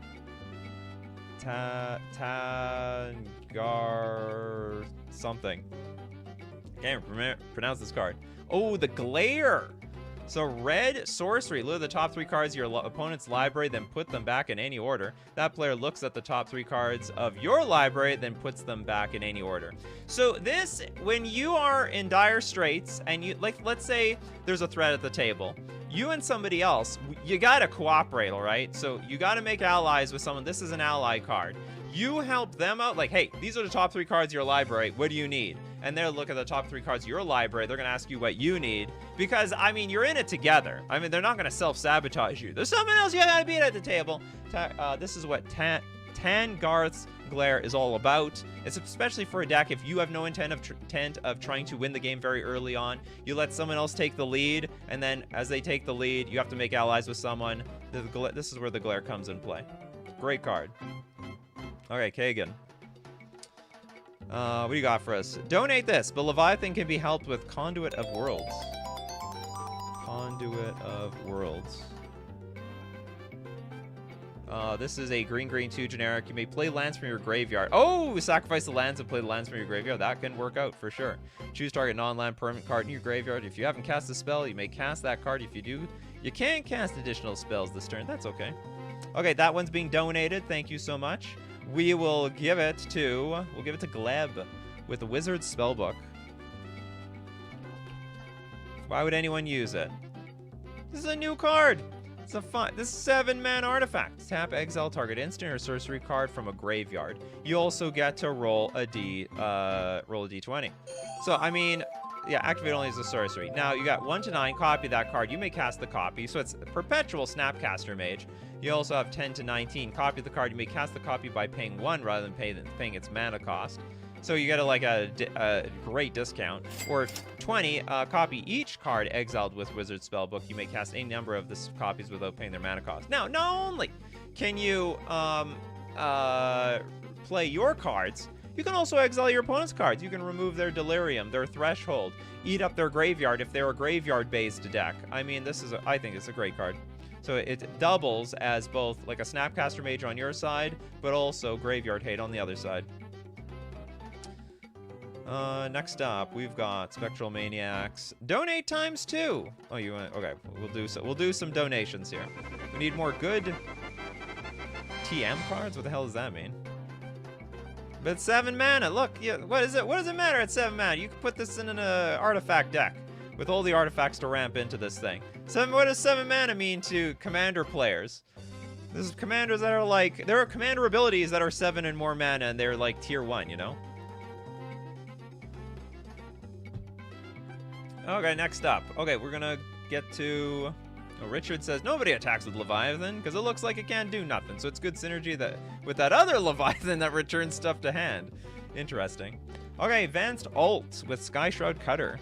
something. Can't pronounce this card. Oh, the Glare. So red sorcery, look at the top 3 cards of your opponent's library, then put them back in any order. That player looks at the top 3 cards of your library, then puts them back in any order. So this, when you are in dire straits, and you, like, let's say there's a threat at the table. You and somebody else, you gotta cooperate, all right? So you gotta make allies with someone. This is an ally card. You help them out, like, hey, these are the top 3 cards of your library. What do you need? And they'll look at the top 3 cards of your library. They're going to ask you what you need. Because, I mean, you're in it together. I mean, they're not going to self-sabotage you. There's someone else you got to beat at the table. This is what Tangarth's Glare is all about. It's especially for a deck if you have no intent of trying to win the game very early on. You let someone else take the lead. And then as they take the lead, you have to make allies with someone. This is where the Glare comes in play. Great card. Okay, Kagan. What do you got for us? Donate this, but Leviathan can be helped with Conduit of Worlds. Conduit of Worlds. This is a green 2 generic. You may play lands from your graveyard. Oh, sacrifice the lands and play the lands from your graveyard. That can work out for sure. Choose target non-land permanent card in your graveyard. If you haven't cast a spell, you may cast that card. If you do, you can cast additional spells this turn. That's okay. Okay, that one's being donated. Thank you so much. We will give it to Gleb with the Wizard's Spellbook. Why would anyone use it? This is a new card. It's a fun. This 7-mana artifact. Tap, exile target instant or sorcery card from a graveyard. You also get to roll a d20. So I mean, yeah, activate only as a sorcery. Now you got 1 to 9. Copy that card. You may cast the copy. So it's a perpetual Snapcaster Mage. You also have 10 to 19. Copy the card. You may cast the copy by paying 1 rather than paying its mana cost. So you get a great discount. Or 20, copy each card exiled with Wizard Spellbook. You may cast any number of the copies without paying their mana cost. Now, not only can you play your cards, you can also exile your opponent's cards. You can remove their Delirium, their Threshold, eat up their graveyard if they're a graveyard-based deck. I mean, I think it's a great card. So it doubles as both like a Snapcaster Mage on your side, but also Graveyard Hate on the other side. Next up, we've got Spectral Maniacs. Donate ×2. Oh, you want? Okay, we'll do some donations here. We need more good TM cards. What the hell does that mean? But 7 mana. Look, yeah. What is it? What does it matter at 7 mana? You can put this in an artifact deck with all the artifacts to ramp into this thing. What does 7 mana mean to commander players? This is commanders that are like, there are commander abilities that are 7 and more mana, and they're like tier 1, you know? Okay, next up. Okay, we're gonna get to... Oh, Richard says, nobody attacks with Leviathan, because it looks like it can't do nothing. So it's good synergy with that other Leviathan that returns stuff to hand. Interesting. Okay, Advanced Alt with Skyshroud Cutter.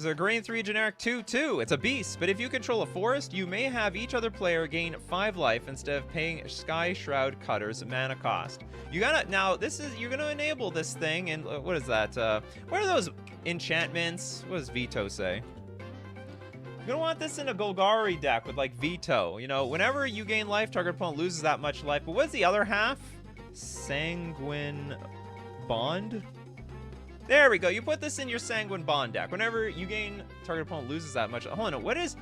This is a green 3 generic 2/2. It's a beast, but if you control a forest, you may have each other player gain 5 life instead of paying Sky Shroud Cutter's mana cost. You gotta, now this is, you're gonna enable this thing, and what is that? What are those enchantments? What does Veto say? You're gonna want this in a Golgari deck with like Veto. You know, whenever you gain life, target opponent loses that much life. But what's the other half? Sanguine Bond? There we go. You put this in your Sanguine Bond deck. Whenever you gain, target opponent loses that much. Hold on. What is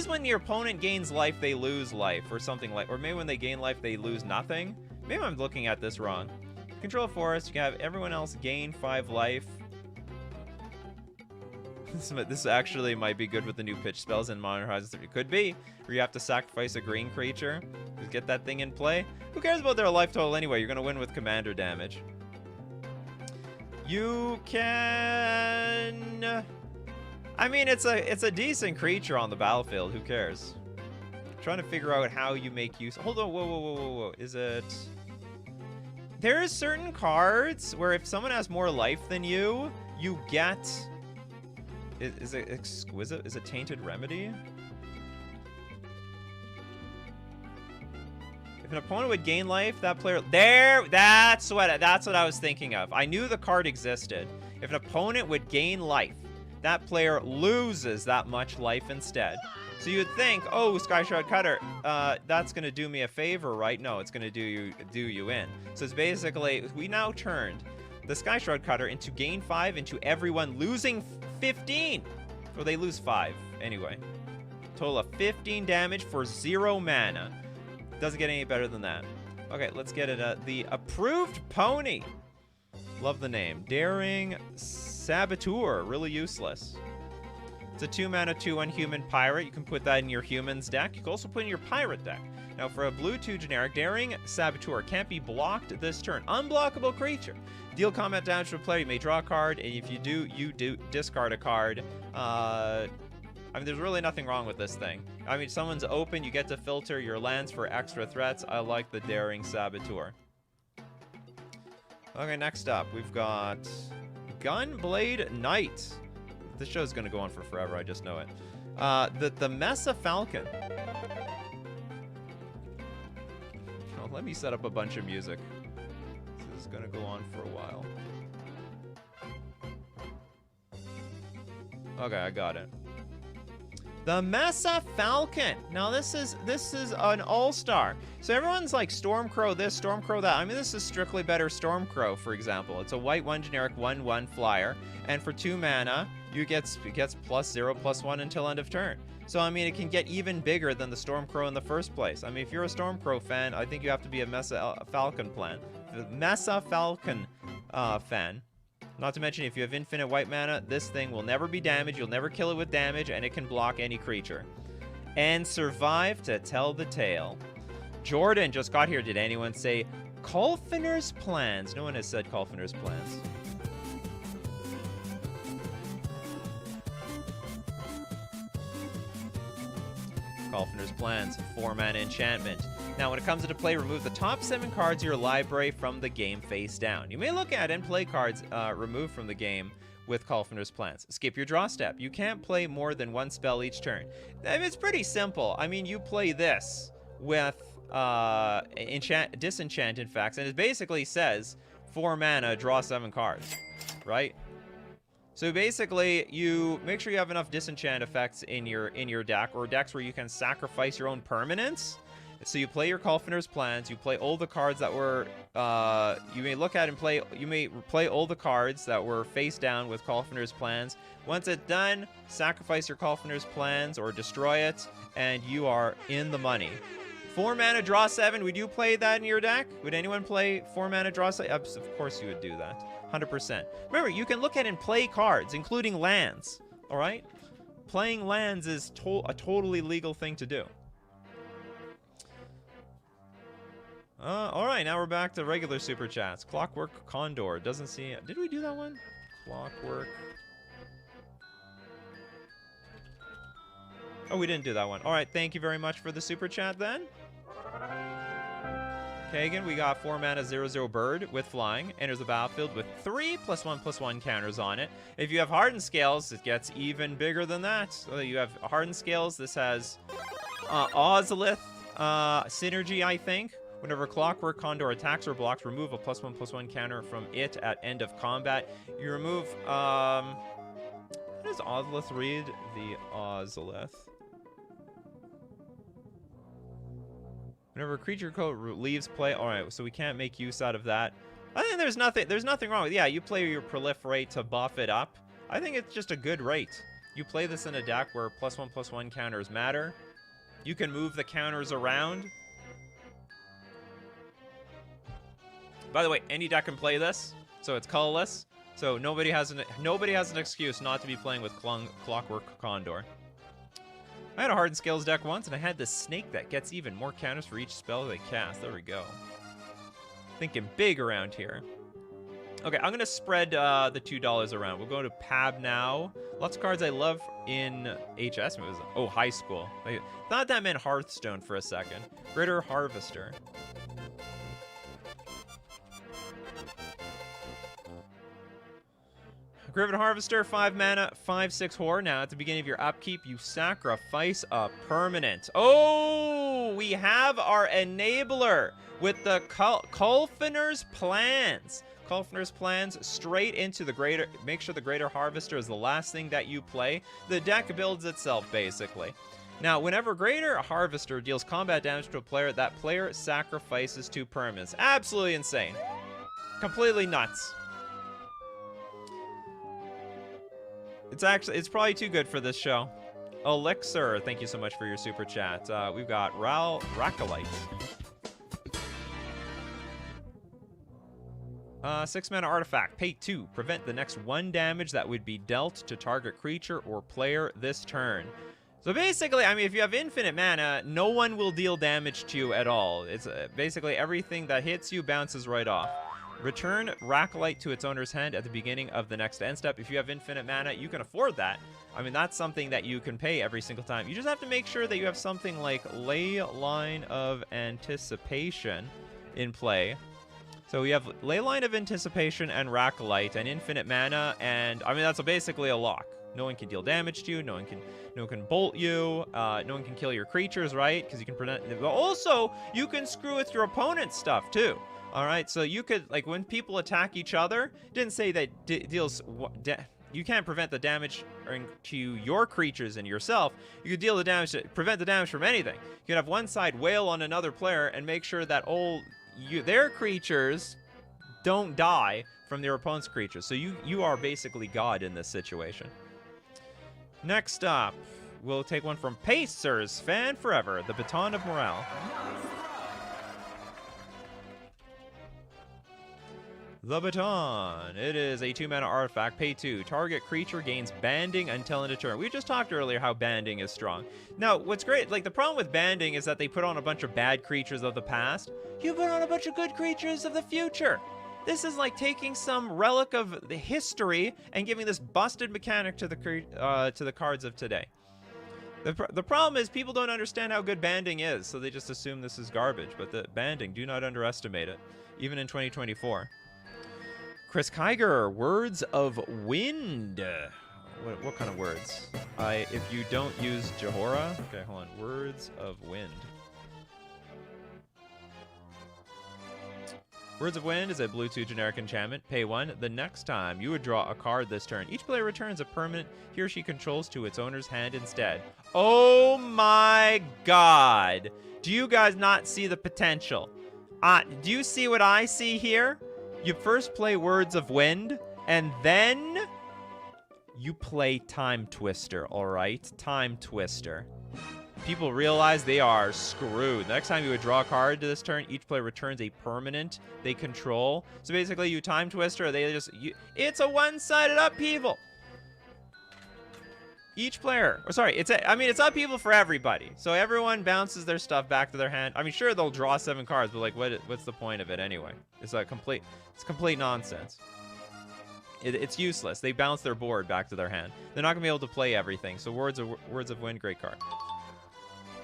when your opponent gains life, they lose life, or something like, or maybe when they gain life, they lose nothing? Maybe I'm looking at this wrong. Control a forest. You can have everyone else gain 5 life. This actually might be good with the new pitch spells in Modern Horizons 3. It could be. Where you have to sacrifice a green creature. Just get that thing in play. Who cares about their life total anyway? You're going to win with commander damage. You can... I mean, it's a decent creature on the battlefield. Who cares? I'm trying to figure out how you make use... Hold on. Whoa. Is it... There are certain cards where if someone has more life than you, you get... Is it Exquisite? Is it Tainted Remedy? If an opponent would gain life, that player... There! That's what I was thinking of. I knew the card existed. If an opponent would gain life, that player loses that much life instead. So you would think, oh, Sky Shroud Cutter, that's going to do me a favor, right? No, it's going to do you in. So it's basically... We now turned the Sky Shroud Cutter into gain 5 into everyone losing 15. Or they lose 5, anyway. Total of 15 damage for 0 mana. Doesn't get any better than that. Okay, let's get it. The Approved Pony. Love the name. Daring Saboteur. Really useless. It's a 2 mana 2/1 human pirate. You can put that in your humans deck. You can also put it in your pirate deck. Now, for a blue 2 generic, Daring Saboteur can't be blocked this turn. Unblockable creature. Deal combat damage to a player. You may draw a card, and if you do, discard a card. I mean, there's really nothing wrong with this thing. I mean, someone's open, you get to filter your lands for extra threats. I like the Daring Saboteur. Okay, next up, we've got Gunblade Knight. This show's gonna go on for forever, I just know it. The Mesa Falcon. Oh, let me set up a bunch of music. This is gonna go on for a while. Okay, I got it. The Mesa Falcon. Now this is an all-star. So everyone's like Stormcrow this, Stormcrow that. I mean, this is strictly better Stormcrow, for example. It's a white 1 generic 1/1 flyer, and for 2 mana, it gets +0/+1 until end of turn. So I mean, it can get even bigger than the Stormcrow in the first place. I mean, if you're a Stormcrow fan, I think you have to be a Mesa Falcon Mesa Falcon fan. Not to mention, if you have infinite white mana, this thing will never be damaged, you'll never kill it with damage, and it can block any creature. And survive to tell the tale. Jordan just got here. Did anyone say Colfiner's Plans? No one has said Colfiner's Plans. Colfiner's Plans, 4 mana enchantment. Now, when it comes into play, remove the top 7 cards of your library from the game face down. You may look at and play cards removed from the game with Colfiner's Plans. Skip your draw step. You can't play more than 1 spell each turn. I mean, it's pretty simple. I mean, you play this with Disenchant, in fact, and it basically says 4 mana, draw 7 cards, right? So basically, you make sure you have enough disenchant effects in your deck, or decks where you can sacrifice your own permanents. So you play your Colfiner's Plans, you play all the cards that were, you may look at and play, you may play all the cards that were face down with Colfiner's Plans. Once it's done, sacrifice your Colfiner's Plans or destroy it, and you are in the money. 4 mana, draw 7, would you play that in your deck? Would anyone play 4 mana, draw 7? Of course you would do that, 100%. Remember, you can look at and play cards, including lands, all right? Playing lands is a totally legal thing to do. All right, now we're back to regular super chats. Clockwork Condor doesn't see. Did we do that one? Clockwork. Oh, we didn't do that one. All right, thank you very much for the super chat then. Kagan, we got 4 mana 0/0 bird with flying. Enters the battlefield with 3 +1/+1 counters on it. If you have hardened scales, it gets even bigger than that. So you have hardened scales. This has Ozolith synergy, I think. Whenever Clockwork Condor attacks or blocks, remove a +1/+1 counter from it at end of combat. You remove, how does Ozolith read? The Ozolith. Whenever a creature code leaves play, all right, so we can't make use out of that. I think there's nothing wrong with, yeah, you play your proliferate to buff it up. I think it's just a good rate. You play this in a deck where +1/+1 counters matter. You can move the counters around. By the way, any deck can play this, so it's colorless. So nobody has an excuse not to be playing with Clockwork Condor. I had a Hardened Scales deck once, and I had this snake that gets even more counters for each spell they cast. There we go. Thinking big around here. Okay, I'm going to spread the $2 around. We'll go to Pab now. Lots of cards I love in HS. Oh, high school. I thought that meant Hearthstone for a second. Greater Harvester. Griffin Harvester, 5 mana, 5/6 horror. Now, at the beginning of your upkeep, you sacrifice a permanent. Oh, we have our enabler with the Kulfiner's Plans. Kulfiner's Plans straight into the Greater. Make sure the Greater Harvester is the last thing that you play. The deck builds itself, basically. Now, whenever Greater Harvester deals combat damage to a player, that player sacrifices 2 permanents. Absolutely insane. Completely nuts. It's probably too good for this show. Elixir, thank you so much for your super chat. We've got Rakalite. 6 mana artifact, pay 2. Prevent the next 1 damage that would be dealt to target creature or player this turn. So basically, I mean, if you have infinite mana, no one will deal damage to you at all. It's basically everything that hits you bounces right off. Return Rakalite to its owner's hand at the beginning of the next end step. If you have infinite mana, you can afford that. I mean, that's something that you can pay every single time. You just have to make sure that you have something like Ley Line of Anticipation in play. So we have Ley Line of Anticipation and Rakalite and infinite mana, and I mean, that's basically a lock. No one can deal damage to you. No one can bolt you. No one can kill your creatures, right? Because you can prevent. But also, you can screw with your opponent's stuff too. All right, so you could, like, when people attack each other, didn't say that deals. You can't prevent the damage to your creatures and yourself. You could deal the damage, prevent the damage from anything. You could have one side wail on another player and make sure that their creatures don't die from their opponent's creatures. So you are basically God in this situation. Next up, we'll take one from Pacers Fan Forever, the Baton of Morale. The Baton. It is a 2 mana artifact, pay 2. Target creature gains banding until end of turn. We just talked earlier how banding is strong. Now, what's great, like, the problem with banding is that they put on a bunch of bad creatures of the past. You put on a bunch of good creatures of the future. This is like taking some relic of the history and giving this busted mechanic to the cards of today. The problem is people don't understand how good banding is, so they just assume this is garbage. But the banding, do not underestimate it, even in 2024. Chris Kiger, Words of Wind. What kind of words? If you don't use Jahora. Okay, hold on. Words of Wind. Words of Wind is a Bluetooth generic enchantment. Pay 1. The next time you would draw a card this turn, each player returns a permanent he or she controls to its owner's hand instead. Oh my god. Do you guys not see the potential? Do you see what I see here? You first play Words of Wind, and then you play Time Twister, all right? Time Twister. People realize they are screwed. The next time you would draw a card to this turn, each player returns a permanent they control. So basically, you Time Twister, it's a one-sided upheaval. Each player, it's upheaval for everybody. So everyone bounces their stuff back to their hand. I mean, sure, they'll draw 7 cards, but like, what's the point of it anyway? It's complete nonsense. It's useless. They bounce their board back to their hand. They're not gonna be able to play everything. So Words of Wind, great card.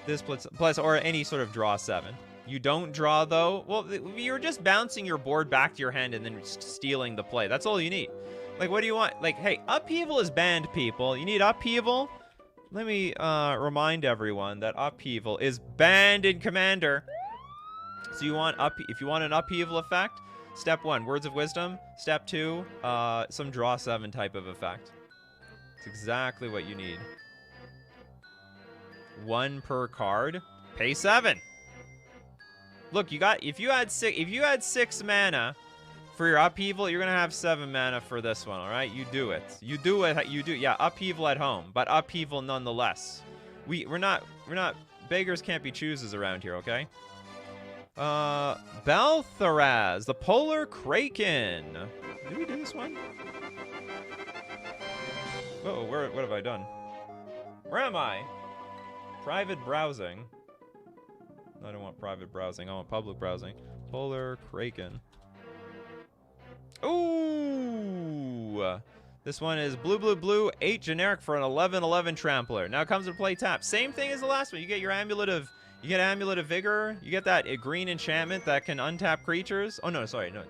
This plus or any sort of draw 7. You don't draw, though. Well, you're just bouncing your board back to your hand and then stealing the play. That's all you need. Like, what do you want? Like, hey, upheaval is banned, people. You need upheaval? Let me remind everyone that upheaval is banned in Commander. So you want if you want an upheaval effect, step 1, Words of Wisdom. Step 2, some draw 7 type of effect. It's exactly what you need. 1 per card. Pay 7. Look, you got if you had 6 mana for your upheaval, you're gonna have 7 mana for this one. All right, you do it. You do it. You do. Yeah, upheaval at home, but upheaval nonetheless. We're not beggars can't be choosers around here. Okay. Baltharaz, the Polar Kraken. Did we do this one? Oh, what have I done? Where am I? Private browsing. I don't want private browsing. I want public browsing. Polar Kraken. Ooh! This one is blue, 8 generic for an 11/11 trampler. Now it comes to play tap. Same thing as the last one. You get your Amulet of Vigor. You get that green enchantment that can untap creatures. Oh no, sorry, no.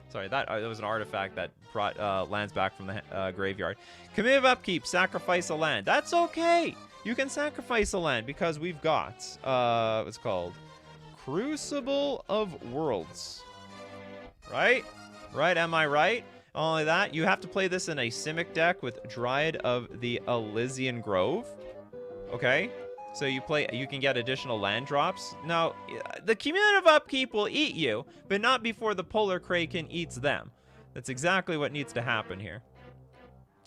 Sorry, that was an artifact that brought lands back from the graveyard. Commit of upkeep, sacrifice a land. That's okay. You can sacrifice a land because we've got, what's it called? Crucible of Worlds. Right? Right, am I right? Only that, you have to play this in a Simic deck with Dryad of the Elysian Grove. Okay? So you can get additional land drops. Now, the cumulative upkeep will eat you, but not before the Polar Kraken eats them. That's exactly what needs to happen here.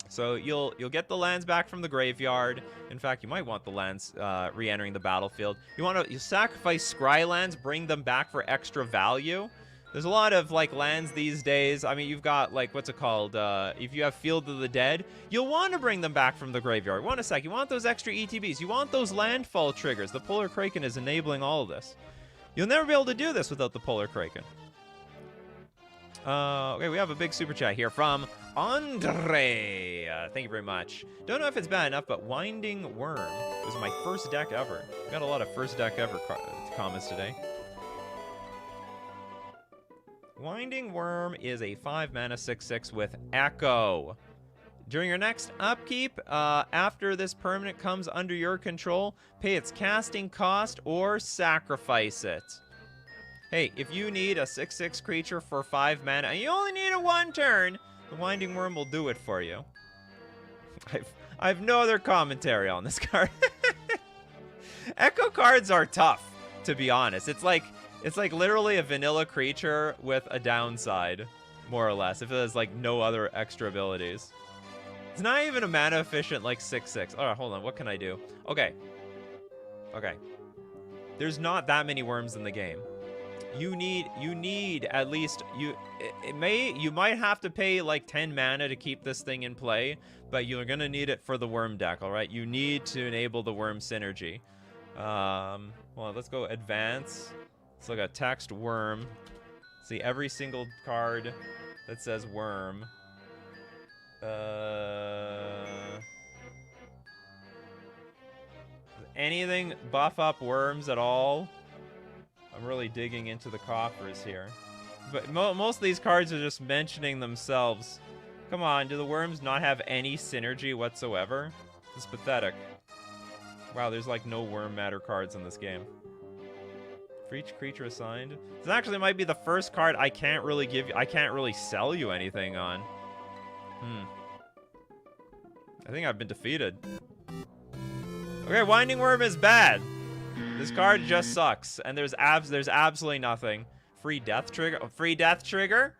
So you'll get the lands back from the graveyard. In fact, you might want the lands re-entering the battlefield. You sacrifice scry lands, bring them back for extra value. There's a lot of like lands these days. I mean, you've got like what's it called? If you have Field of the Dead, you'll want to bring them back from the graveyard. One sec, you want those extra ETBs. You want those landfall triggers. The Polar Kraken is enabling all of this. You'll never be able to do this without the Polar Kraken. Okay, we have a big super chat here from Andre. Thank you very much. Don't know if it's bad enough, but Winding Worm was my first deck ever. Got a lot of first deck ever comments today. Winding Worm is a 5-mana 6/6 with Echo. During your next upkeep, after this permanent comes under your control, pay its casting cost or sacrifice it. Hey, if you need a 6/6 creature for 5 mana and you only need a 1 turn, the Winding Worm will do it for you. I have no other commentary on this card. Echo cards are tough, to be honest. It's like literally a vanilla creature with a downside, more or less, if it has like no other extra abilities. It's not even a mana efficient like 6/6. All right, hold on. What can I do? Okay. There's not that many worms in the game. You need at least you might have to pay like 10 mana to keep this thing in play, but you're gonna need it for the worm deck. All right, you need to enable the worm synergy. Well, let's go advance. Let's look at text worm. See every single card that says worm. Anything buff up worms at all? I'm really digging into the coffers here. But most of these cards are just mentioning themselves. Come on, do the worms not have any synergy whatsoever? It's pathetic. Wow, there's like no worm matter cards in this game. For each creature assigned. This actually might be the first card I can't really sell you anything on. I think I've been defeated. Okay, Winding Worm is bad. This card just sucks, and there's absolutely nothing. Free death trigger. Oh, free death trigger?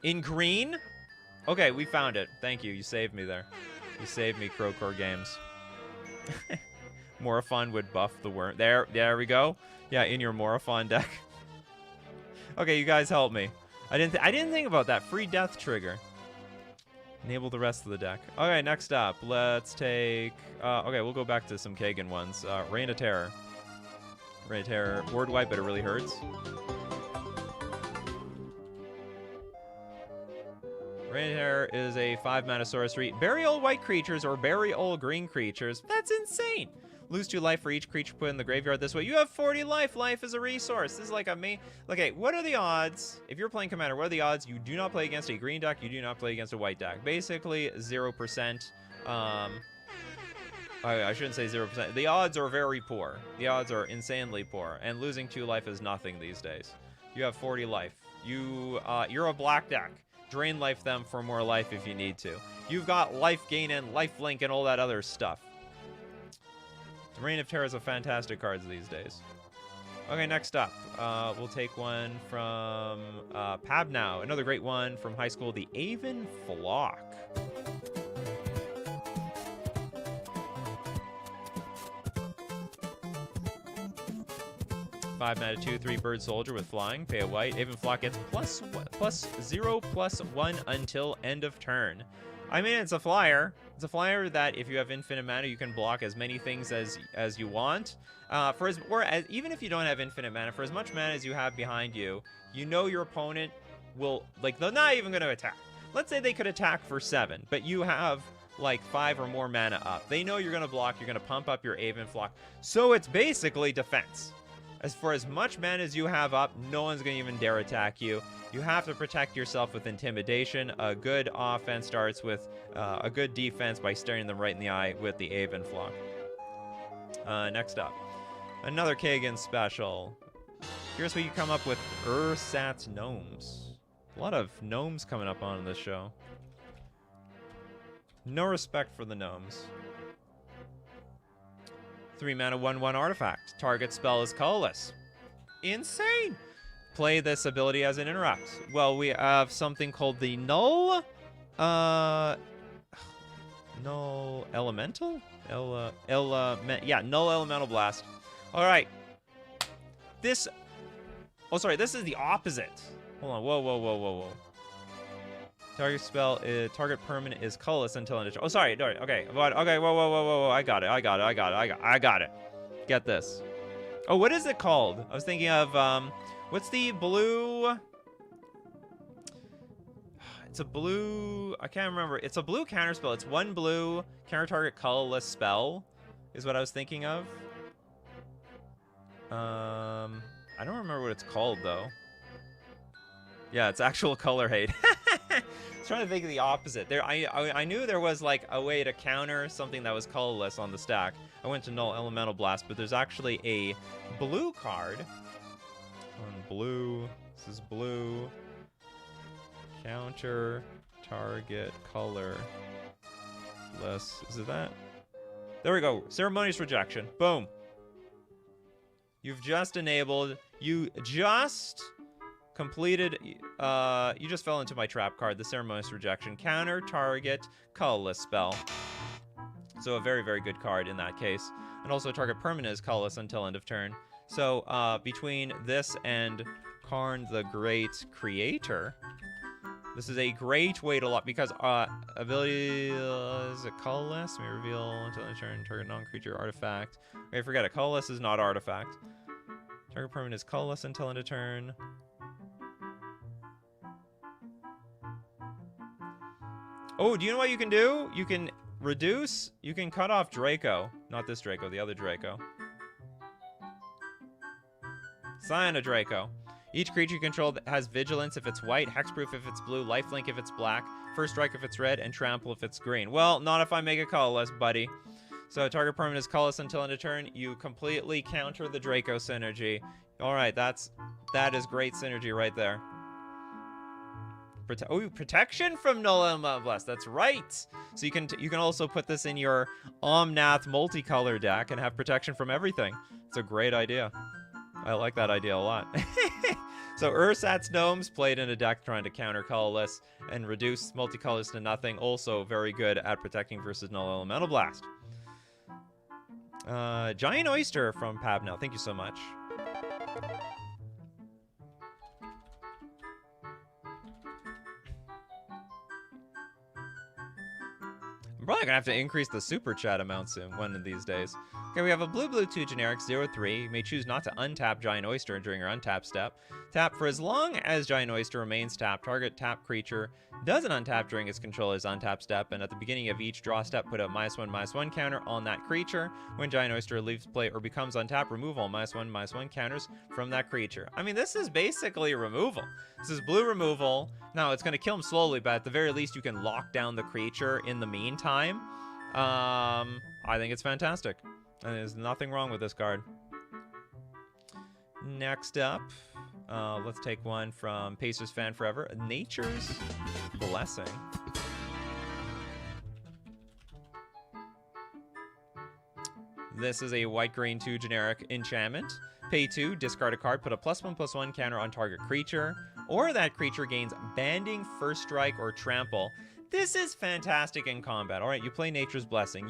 In green? Okay, we found it. Thank you. You saved me there. You saved me, Crowcore Games. Morophon would buff the worm. There we go. Yeah, in your Morophon deck. Okay, you guys help me. I didn't think about that. Free death trigger. Enable the rest of the deck. Okay, next up, let's take... okay, we'll go back to some Kagan ones. Reign of Terror. Reign of Terror. Board wipe, but it really hurts. Reign of Terror is a 5-mana sorcery. Bury all white creatures or bury all green creatures. That's insane! Lose 2 life for each creature put in the graveyard this way. You have 40 life. Life is a resource. This is like a main... Okay, what are the odds? If you're playing Commander, what are the odds you do not play against a green deck, you do not play against a white deck? Basically, 0%. I shouldn't say 0%. The odds are very poor. The odds are insanely poor. And losing 2 life is nothing these days. You have 40 life. You're a black deck. Drain life them for more life if you need to. You've got life gain and life link and all that other stuff. Reign of Terror is a fantastic card these days. Okay, next up, we'll take one from Pab now. Another great one from high school, the Avon Flock. 5 mana 2/3 bird soldier with flying. Pay a white. Avon Flock gets +0/+1 until end of turn. I mean, it's a flyer. It's a flyer that if you have infinite mana, you can block as many things as you want. Even if you don't have infinite mana, for as much mana as you have behind you, you know your opponent will, like, they're not even going to attack. Let's say they could attack for 7, but you have like 5 or more mana up. They know you're going to block. You're going to pump up your Avon Flock. So it's basically defense. As for as much mana as you have up, no one's going to even dare attack you. You have to protect yourself with intimidation. A good offense starts with a good defense by staring them right in the eye with the Avon Flock. Next up, another Kagan special. Here's what you come up with: Ursat's Gnomes. A lot of gnomes coming up on this show. No respect for the gnomes. 3 mana 1/1 artifact. Target spell is colorless. Insane! Play this ability as an interrupt. Well, we have something called the null elemental? Yeah, null elemental blast. All right. This is the opposite. Hold on. Whoa. Target spell is, target permanent is colorless until end of turn. Oh, sorry. Okay. Whoa. I got it. Get this. Oh, what is it called? I was thinking of, what's the blue? It's a blue, I can't remember. It's a blue counter spell. It's 1 blue, counter target colorless spell is what I was thinking of. I don't remember what it's called, though. Yeah, it's actual color hate. I was trying to think of the opposite. I knew there was like a way to counter something that was colorless on the stack. I went to null elemental blast, but there's actually a blue card. On blue, this is blue. Counter target color less. Is it that? There we go. Ceremonious rejection. Boom. You've just enabled. You just completed. You just fell into my trap card. The ceremonious rejection. Counter target colorless spell. So a very, very good card in that case. And also target permanent is colorless until end of turn. So between this and Karn the Great Creator, this is a great way to lock, because ability is it colorless? May reveal until end of turn target non-creature artifact. Okay, forget it. Colorless is not artifact. Target permanent is colorless until end of turn. Oh, do you know what you can do? You can reduce. You can cut off Draco. Not this Draco, the other Draco. Cyano Draco. Each creature you control has vigilance if it's white, hexproof if it's blue, lifelink if it's black, first strike if it's red, and trample if it's green. Well, not if I make it colorless, buddy. So target permanent is colorless until end of turn. You completely counter the Draco synergy. All right, that is great synergy right there. Protection from null elemental blast. That's right. So you can also put this in your Omnath multicolor deck and have protection from everything. It's a great idea. I like that idea a lot. So Ursat's Gnomes played in a deck trying to counter colorless and reduce multicolors to nothing. Also very good at protecting versus null elemental blast. Giant Oyster from Pabnell. Thank you so much. I'm probably gonna have to increase the super chat amount soon, one of these days. Okay, we have a blue 2 generic 0/3. You may choose not to untap Giant Oyster during your untap step. Tap for as long as Giant Oyster remains tapped. Target tap creature doesn't untap during its controller's untap step, and at the beginning of each draw step, put a -1/-1 counter on that creature. When Giant Oyster leaves play or becomes untapped, remove all -1/-1 counters from that creature. I mean, this is basically removal. This is blue removal. Now, it's going to kill him slowly, but at the very least, you can lock down the creature in the meantime. I think it's fantastic. And there's nothing wrong with this card. Next up, let's take one from Pacers Fan Forever. Nature's Blessing. This is a white-green 2 generic enchantment. Pay 2, discard a card, put a +1/+1 counter on target creature, or that creature gains Banding, First Strike, or Trample. This is fantastic in combat. All right, you play Nature's Blessing.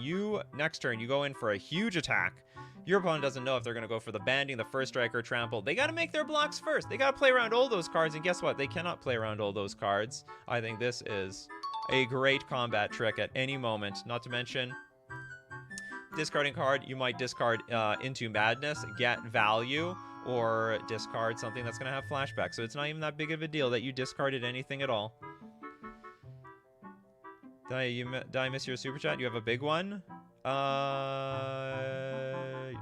Next turn, you go in for a huge attack. Your opponent doesn't know if they're going to go for the Banding, the First Strike, or Trample. They got to make their blocks first. They got to play around all those cards, and guess what? They cannot play around all those cards. I think this is a great combat trick at any moment. Not to mention, discarding card, you might discard Into Madness, get value, or discard something that's going to have flashback. So it's not even that big of a deal that you discarded anything at all. Did I miss your super chat? You have a big one? You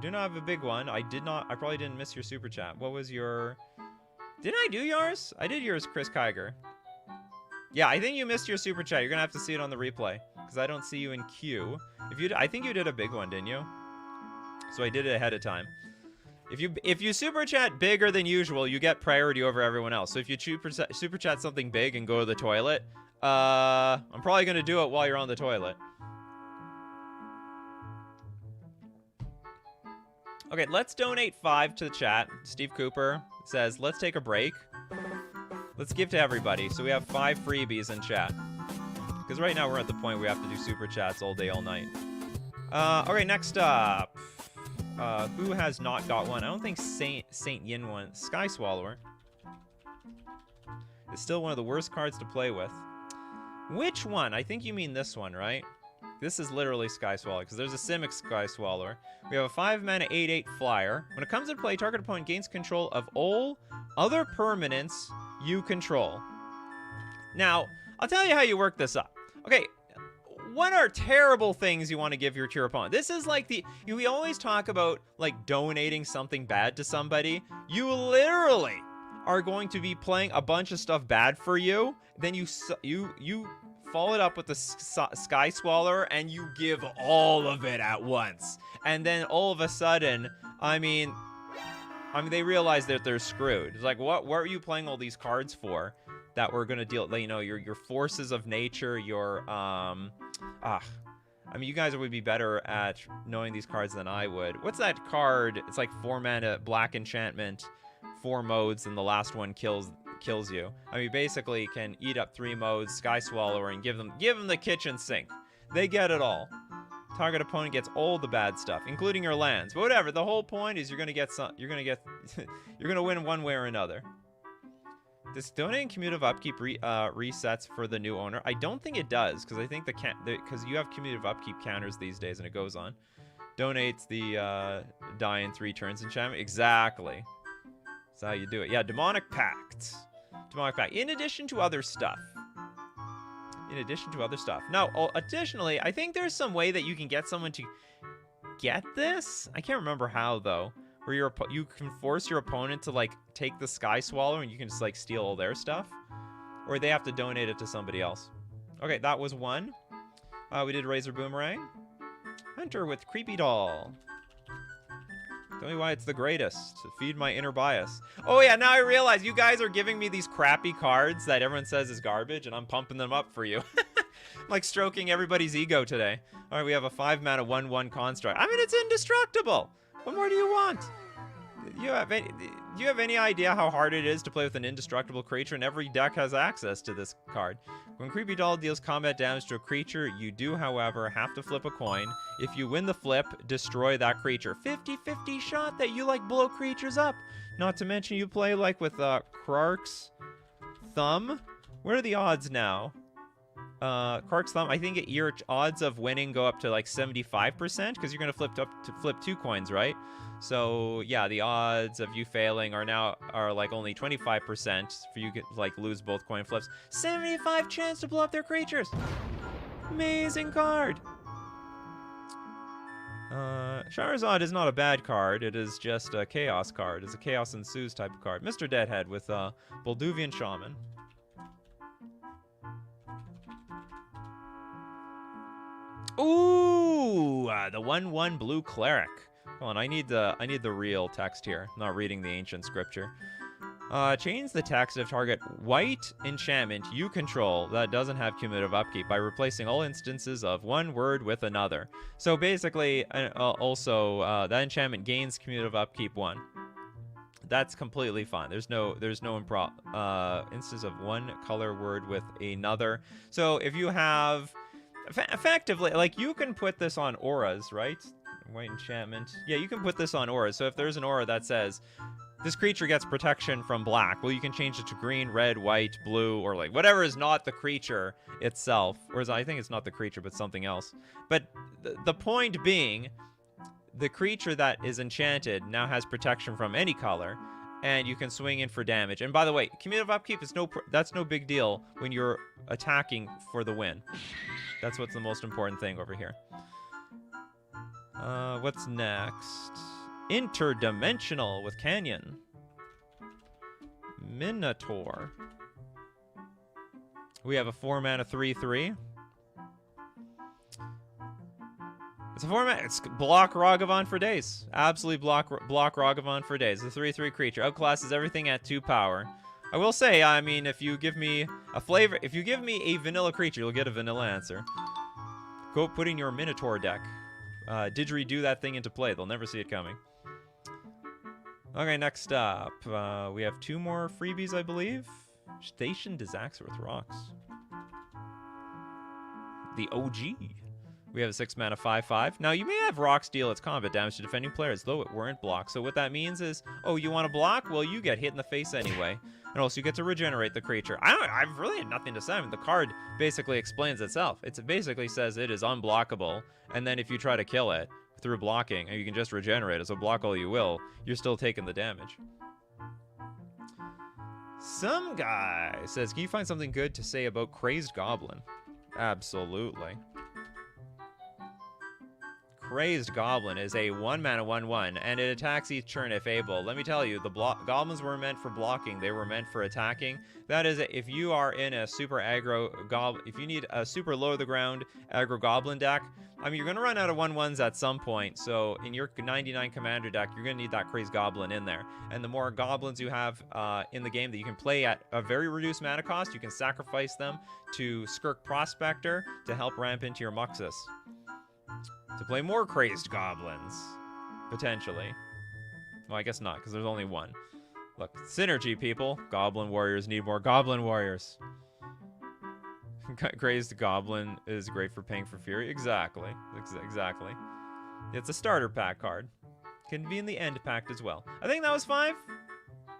do not have a big one. I probably didn't miss your super chat. What was your... Didn't I do yours? I did yours, Chris Kiger. Yeah, I think you missed your super chat. You're going to have to see it on the replay, because I don't see you in queue. I think you did a big one, didn't you? So I did it ahead of time. If you super chat bigger than usual, you get priority over everyone else. So if you super chat something big and go to the toilet, I'm probably going to do it while you're on the toilet. Okay, let's donate 5 to the chat. Steve Cooper says, let's take a break. Let's give to everybody. So we have 5 freebies in chat. Because right now we're at the point where we have to do super chats all day, all night. Okay, next up. Who has not got one? I don't think Saint Yin won. Sky Swallower. It's still one of the worst cards to play with. Which one? I think you mean this one, right? This is literally Sky Swallower, because there's a Simic Sky Swallower. We have a 5-mana 8/8 flyer. When it comes into play, target opponent gains control of all other permanents you control. Now, I'll tell you how you work this up. Okay, what are terrible things you want to give to your opponent? This is like we always talk about, like, donating something bad to somebody. You literally are going to be playing a bunch of stuff bad for you. Then you follow it up with the Sky Swallower, and you give all of it at once. And then all of a sudden, I mean, they realize that they're screwed. It's like, what are you playing all these cards for that we're gonna deal? You know, your forces of nature, your I mean, you guys would be better at knowing these cards than I would. What's that card? It's like 4-mana black enchantment, 4 modes, and the last one kills you. I mean, basically can eat up 3 modes, Sky Swallower, and give them the kitchen sink. They get it all. Target opponent gets all the bad stuff, including your lands. But whatever. The whole point is you're gonna win one way or another. Does donating cumulative upkeep resets for the new owner? I don't think it does, because I think because you have cumulative upkeep counters these days, and it goes on. Donates the die in 3 turns enchantment. Exactly. That's how you do it. Yeah, Demonic Pact. Demonic Pact. In addition to other stuff. Now, additionally, I think there's some way that you can get someone to get this. I can't remember how, though. Where you can force your opponent to, like, take the Sky Swallower and you can just, like, steal all their stuff. Or they have to donate it to somebody else. Okay, that was one. We did Razor Boomerang. Hunter with Creepy Doll. Tell me why it's the greatest. To feed my inner bias. Oh yeah, now I realize you guys are giving me these crappy cards that everyone says is garbage, and I'm pumping them up for you. I'm like stroking everybody's ego today. All right, we have a 5-mana 1/1 construct. I mean, it's indestructible. What more do you want? Do you have any idea how hard it is to play with an indestructible creature? And every deck has access to this card. When Creepy Doll deals combat damage to a creature, you do, however, have to flip a coin. If you win the flip, destroy that creature. 50-50 shot that you, like, blow creatures up. Not to mention you play, like, with Krark's Thumb. What are the odds now? Cork's Thumb, I think your odds of winning go up to like 75% because you're going to flip 2 coins, right? So yeah, the odds of you failing are like only 25% for you to like lose both coin flips. 75 chance to blow up their creatures. Amazing card. Charizard is not a bad card. It is just a chaos card. It's a chaos ensues type of card. Mr. Deadhead with Bolduvian Shaman. Ooh, the 1/1 blue cleric. Hold on, I need the real text here. I'm not reading the ancient scripture. Change the text of target white enchantment you control that doesn't have cumulative upkeep by replacing all instances of one word with another. So basically, also that enchantment gains cumulative upkeep 1. That's completely fine. There's no instance of one color word with another. So if you have effectively, like, you can put this on auras, right? White enchantment. Yeah, you can put this on auras. So if there's an aura that says this creature gets protection from black, well, you can change it to green, red, white, blue, or like whatever is not the creature itself. Or I think it's not the creature, but something else. But the point being, the creature that is enchanted now has protection from any color, and you can swing in for damage. And by the way, cumulative upkeep is that's no big deal when you're attacking for the win. That's what's the most important thing over here. What's next? Interdimensional with Canyon. Minotaur. We have a 4-mana 3/3. It's a 4-mana. It's block Ragavan for days. Absolutely block Ragavan for days. The 3/3 creature outclasses everything at 2 power. I will say, I mean, if you give me a flavor, if you give me a vanilla creature, you'll get a vanilla answer. Go put in your Minotaur deck. Didgeridoo that thing into play. They'll never see it coming. Okay, next up, we have 2 more freebies, I believe. Station Disaxer with Rocks. The OG. We have a 6-mana 5/5. Now, you may have Rocks deal its combat damage to defending players, though it weren't blocked. So what that means is, oh, you want to block? Well, you get hit in the face anyway. And also, you get to regenerate the creature. I've really had nothing to say. I mean, the card basically explains itself. It basically says it is unblockable, and then if you try to kill it through blocking, you can just regenerate it. So block all you will, you're still taking the damage. Some guy says, can you find something good to say about Crazed Goblin? Absolutely. Crazed Goblin is a 1-mana 1/1, and it attacks each turn if able. Let me tell you, the goblins were meant for blocking. They were meant for attacking. That is, if you are in a super aggro goblin, if you need a super low to the ground aggro goblin deck, I mean, you're going to run out of 1/1s at some point. So in your 99 commander deck, you're going to need that Crazed Goblin in there. And the more goblins you have in the game that you can play at a very reduced mana cost, you can sacrifice them to Skirk Prospector to help ramp into your Muxus. To play more Crazed Goblins, potentially. Well, I guess not, because there's only one. Look, synergy, people. Goblin warriors need more Goblin warriors. Crazed Goblin is great for paying for Fury. Exactly. Exactly. It's a starter pack card. Can be in the end pack as well. I think that was 5.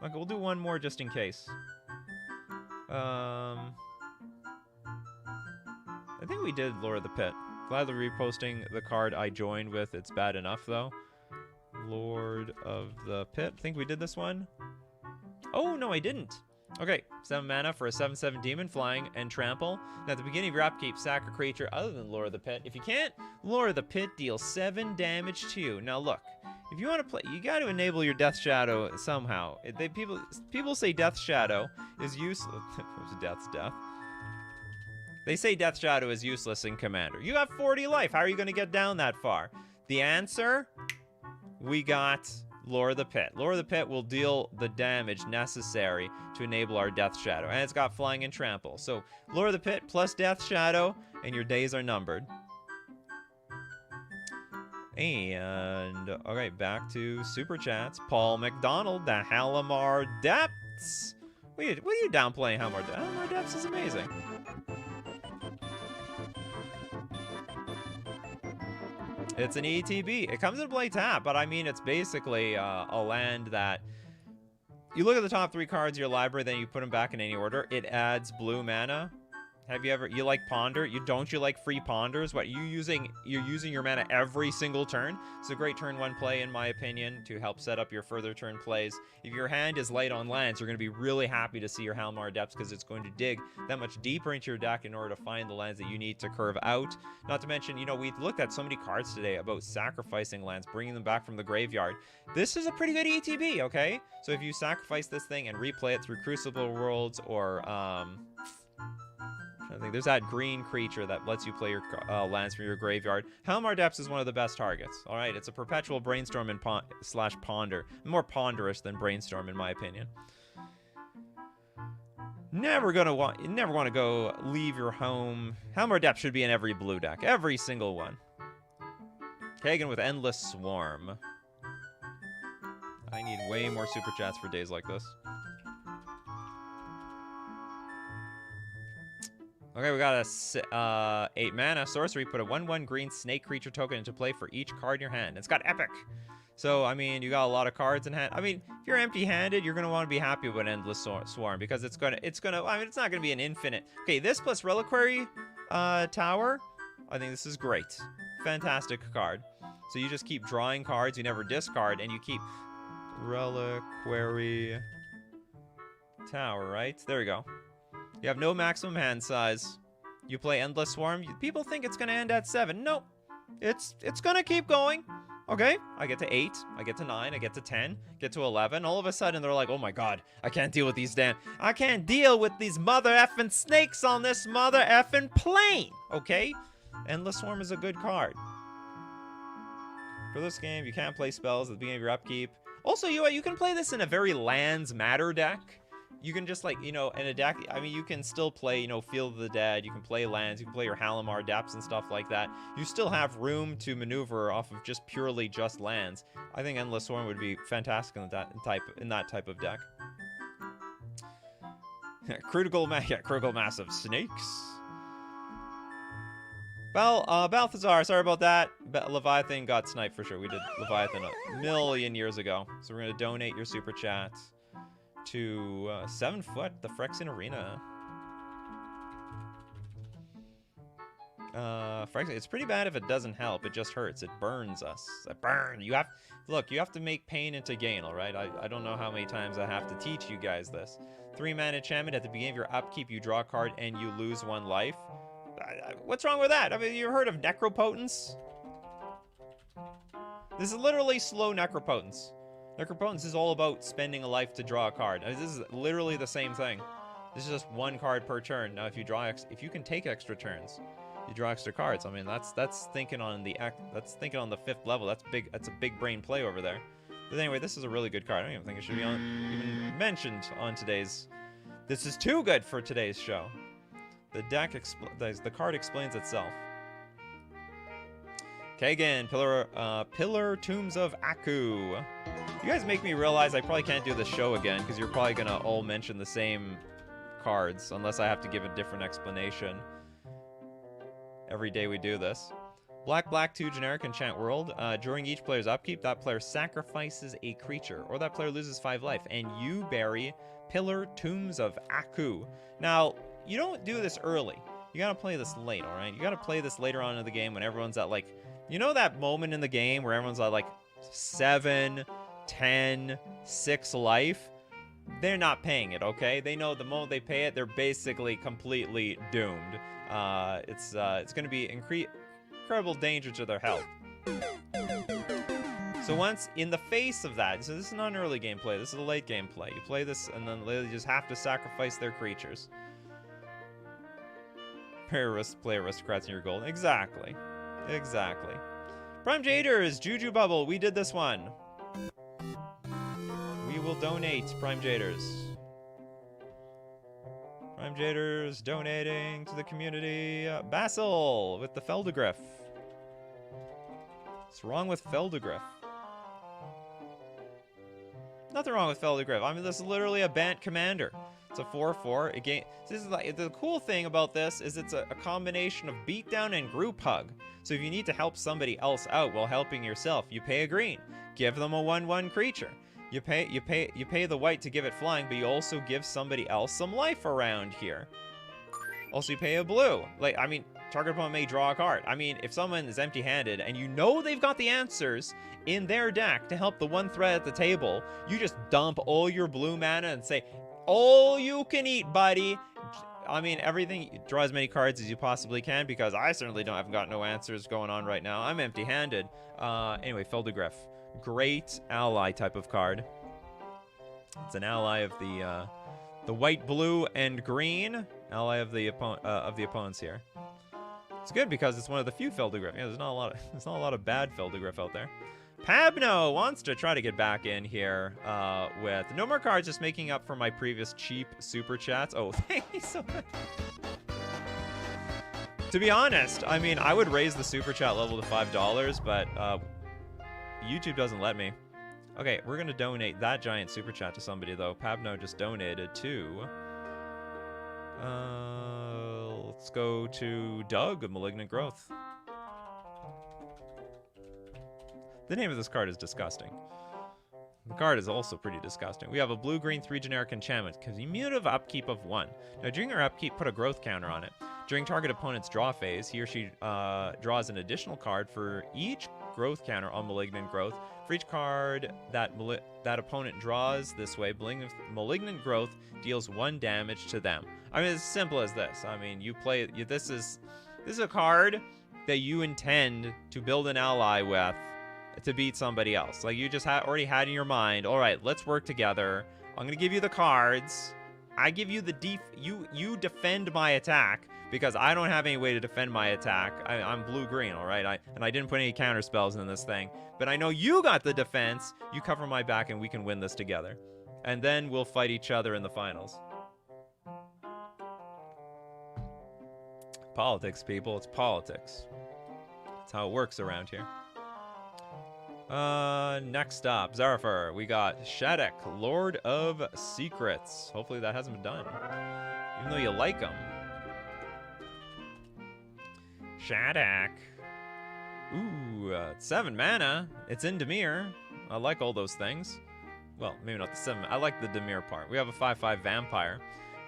Okay, we'll do one more just in case. I think we did Lord of the Pit. Gladly reposting the card I joined with. It's bad enough, though. Lord of the Pit. I think we did this one. Oh, no, I didn't. Okay, 7 mana for a 7/7 demon, flying and trample. Now, at the beginning of your upkeep, sack a creature other than Lord of the Pit. If you can't, Lord of the Pit deals 7 damage to you. Now, look, if you want to play, you got to enable your Death Shadow somehow. People say Death Shadow is useless. Death's death. They say Death Shadow is useless in Commander. You have 40 life. How are you going to get down that far? The answer, we got Lord of the Pit. Lord of the Pit will deal the damage necessary to enable our Death Shadow. And it's got flying and trample. So Lord of the Pit plus Death Shadow, and your days are numbered. And, okay, back to Super Chats. Paul McDonald, the Halimar Depths. What are you downplaying Halimar Depths? Halimar Depths is amazing. It's an ETB. It comes in play tap, but I mean, it's basically a land that you look at the top 3 cards of your library, then you put them back in any order. It adds blue mana. Have you ever, you like Ponder? You like free Ponders? What, you're using your mana every single turn? It's a great turn 1 play, in my opinion, to help set up your further turn plays. If your hand is light on lands, you're going to be really happy to see your Halmar Depths, because it's going to dig that much deeper into your deck in order to find the lands that you need to curve out. Not to mention, you know, we looked at so many cards today about sacrificing lands, bringing them back from the graveyard. This is a pretty good ETB, okay? So if you sacrifice this thing and replay it through Crucible Worlds or, I think there's that green creature that lets you play your lands from your graveyard. Halmar Depths is one of the best targets. All right, it's a perpetual brainstorm and slash ponder, more ponderish than brainstorm in my opinion. Never want to go leave your home. Halmar Depths should be in every blue deck, every single one. Kagan with Endless Swarm. I need way more super chats for days like this. Okay, we got a 8 mana sorcery. Put a 1/1 green snake creature token into play for each card in your hand. It's got epic. So, I mean, you got a lot of cards in hand. I mean, if you're empty-handed, you're going to want to be happy with Endless Swarm because it's going to, I mean, it's not going to be an infinite. Okay, this plus Reliquary Tower, I think this is great. Fantastic card. So you just keep drawing cards, you never discard, and you keep Reliquary Tower, right? There we go. You have no maximum hand size. You play Endless Swarm. People think it's going to end at 7. Nope. It's going to keep going. Okay, I get to 8, I get to 9, I get to 10, get to 11. All of a sudden, they're like, oh my god, I can't deal with these I can't deal with these mother effing snakes on this mother effing plane. Okay? Endless Swarm is a good card. For this game, you can't play spells at the beginning of your upkeep. Also, you can play this in a very lands matter deck. You can just, like, you know, in a deck, I mean, you can still play, you know, Field of the Dead, you can play lands, you can play your Halmar Depths and stuff like that. You still have room to maneuver off of just purely just lands. I think Endless Swarm would be fantastic in that type of deck. Critical Massive Snakes. Well, Balthazar, sorry about that. Leviathan got sniped for sure. We did Leviathan a million years ago. So we're going to donate your super chat to 7 Foot, the Phyrexian Arena. It's pretty bad if it doesn't help. It just hurts. It burns us. You have to make pain into gain, all right? I don't know how many times I have to teach you guys this. 3 mana enchantment. At the beginning of your upkeep, you draw a card and you lose 1 life. What's wrong with that? I mean, you heard of Necropotence? This is literally slow Necropotence. Necropotence is all about spending a life to draw a card. I mean, this is literally the same thing. This is just 1 card per turn. Now, if you can take extra turns, you draw extra cards. I mean, that's thinking on the 5th level. That's big. That's a big brain play over there. But anyway, this is a really good card. I don't even think it should be even mentioned on today's. This is too good for today's show. The card explains itself. Kagan, Pillar Tombs of Aku. You guys make me realize I probably can't do the show again because you're probably gonna all mention the same cards unless I have to give a different explanation every day we do this. Black 2 generic enchant world. During each player's upkeep, that player sacrifices a creature or that player loses 5 life and you bury Pillar Tombs of Aku. Now, you don't do this early. You gotta play this late, all right? You gotta play this later on in the game when everyone's at, like, you know that moment in the game where everyone's at, like, 7, 10, 6 life? They're not paying it, okay? They know the moment they pay it, they're basically completely doomed. It's gonna be incredible danger to their health. So once in the face of that, so this is not an early game play, this is a late game play. You play this and then they just have to sacrifice their creatures. Play aristocrats in your gold. Exactly. Exactly. Prime Jaders, Juju Bubble, we did this one. We will donate Prime Jaders. Prime Jaders donating to the community. Basil with the Feldegriff. What's wrong with Feldegriff? Nothing wrong with Feldegriff. I mean, this is literally a Bant commander. It's a 4/4. This is like, the cool thing about this is it's a combination of beatdown and group hug. So if you need to help somebody else out while helping yourself, you pay a green. Give them a 1/1 creature. You pay the white to give it flying, but you also give somebody else some life around here. Also, you pay a blue. Like, I mean, target opponent may draw a card. I mean, if someone is empty-handed and you know they've got the answers in their deck to help the one threat at the table, you just dump all your blue mana and say, all you can eat, buddy. I mean, everything, draw as many cards as you possibly can, because I certainly haven't got no answers going on right now. I'm empty-handed. Anyway, Feldegrif. Great ally type of card. It's an ally of the white, blue, and green. Ally of the opponents here. It's good because it's one of the few Feldegrif. Yeah, there's not a lot of bad Feldegrif out there. Pabno wants to try to get back in here with no more cards, just making up for my previous cheap super chats. Oh, thank you so much. To be honest, I mean, I would raise the super chat level to $5, but YouTube doesn't let me. Okay, we're going to donate that giant super chat to somebody, though. Pabno just donated to... let's go to Doug of Malignant Growth. The name of this card is disgusting. The card is also pretty disgusting. We have a blue-green 3 generic enchantment, cumulative upkeep of 1. Now, during her upkeep, put a growth counter on it. During target opponent's draw phase, he or she draws an additional card for each growth counter on Malignant Growth. For each card that opponent draws this way, Malignant Growth deals 1 damage to them. I mean, it's as simple as this. I mean, this is a card that you intend to build an ally with to beat somebody else. Like, you just already had in your mind, all right, let's work together. I'm going to give you the cards. I give you the you defend my attack, because I don't have any way to defend my attack. I'm blue-green, all right? And I didn't put any counter spells in this thing. But I know you got the defense. You cover my back, and we can win this together. And then we'll fight each other in the finals. Politics, people. It's politics. That's how it works around here. Next up, Zarafer. We got Shattuck, Lord of Secrets. Hopefully that hasn't been done. Even though you like him. Shattuck. Ooh, 7 mana. It's in Dimir. I like all those things. Well, maybe not the 7. I like the Dimir part. We have a 5/5 vampire.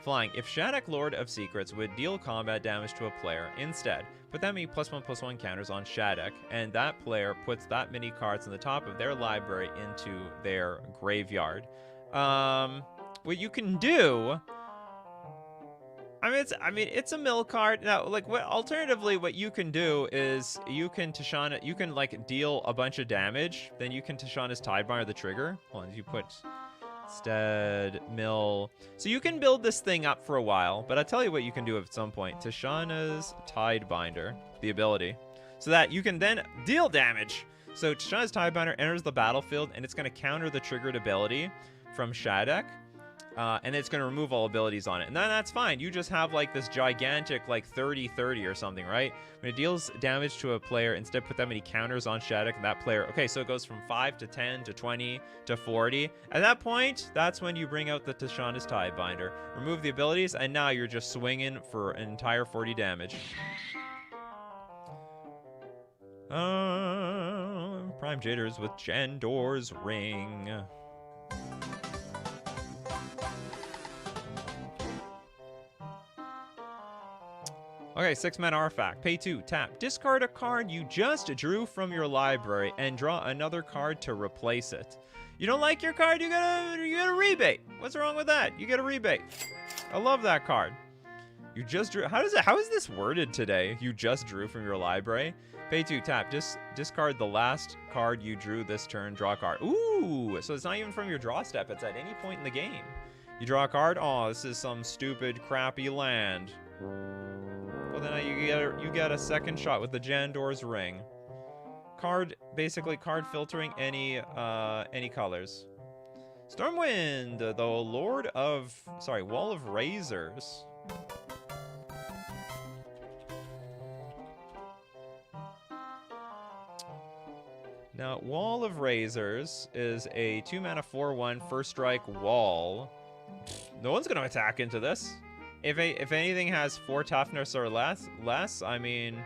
Flying. If Shattuck, Lord of Secrets, would deal combat damage to a player, instead, put that many +1/+1 counters on Shattuck, and that player puts that many cards on the top of their library into their graveyard. What you can do... I mean, it's a mill card. Now, like, alternatively, what you can do is you can like deal a bunch of damage. Then you can Tishana's Tidebinder the trigger. Hold on, you put instead mill. So you can build this thing up for a while. But I'll tell you what you can do at some point. Tishana's Tidebinder, the ability, so that you can then deal damage. So Tishana's Tidebinder enters the battlefield, and it's going to counter the triggered ability from Shattuck. And it's going to remove all abilities on it. And then that's fine. You just have like this gigantic like 30/30 or something, right? When it deals damage to a player, instead put that many counters on Shattuck and that player. Okay, so it goes from 5 to 10 to 20 to 40. At that point, that's when you bring out the Tishana's Tidebinder. Remove the abilities, and now you're just swinging for an entire 40 damage. Prime Jitters with Jandor's Ring. Okay, 6-mana artifact. Pay 2, tap. Discard a card you just drew from your library and draw another card to replace it. You don't like your card, you get a rebate. What's wrong with that? You get a rebate. I love that card. You just drew. How is this worded today? You just drew from your library. Pay 2, tap. Discard the last card you drew this turn. Draw a card. Ooh, so it's not even from your draw step. It's at any point in the game. You draw a card. Oh, this is some stupid, crappy land. Well, then you get a second shot with the Jandor's Ring. Basically card filtering any colors. Stormwind, the Wall of Razors. Now, Wall of Razors is a 2-mana 4/1 first strike wall. No one's going to attack into this. If anything has 4 toughness or less, I mean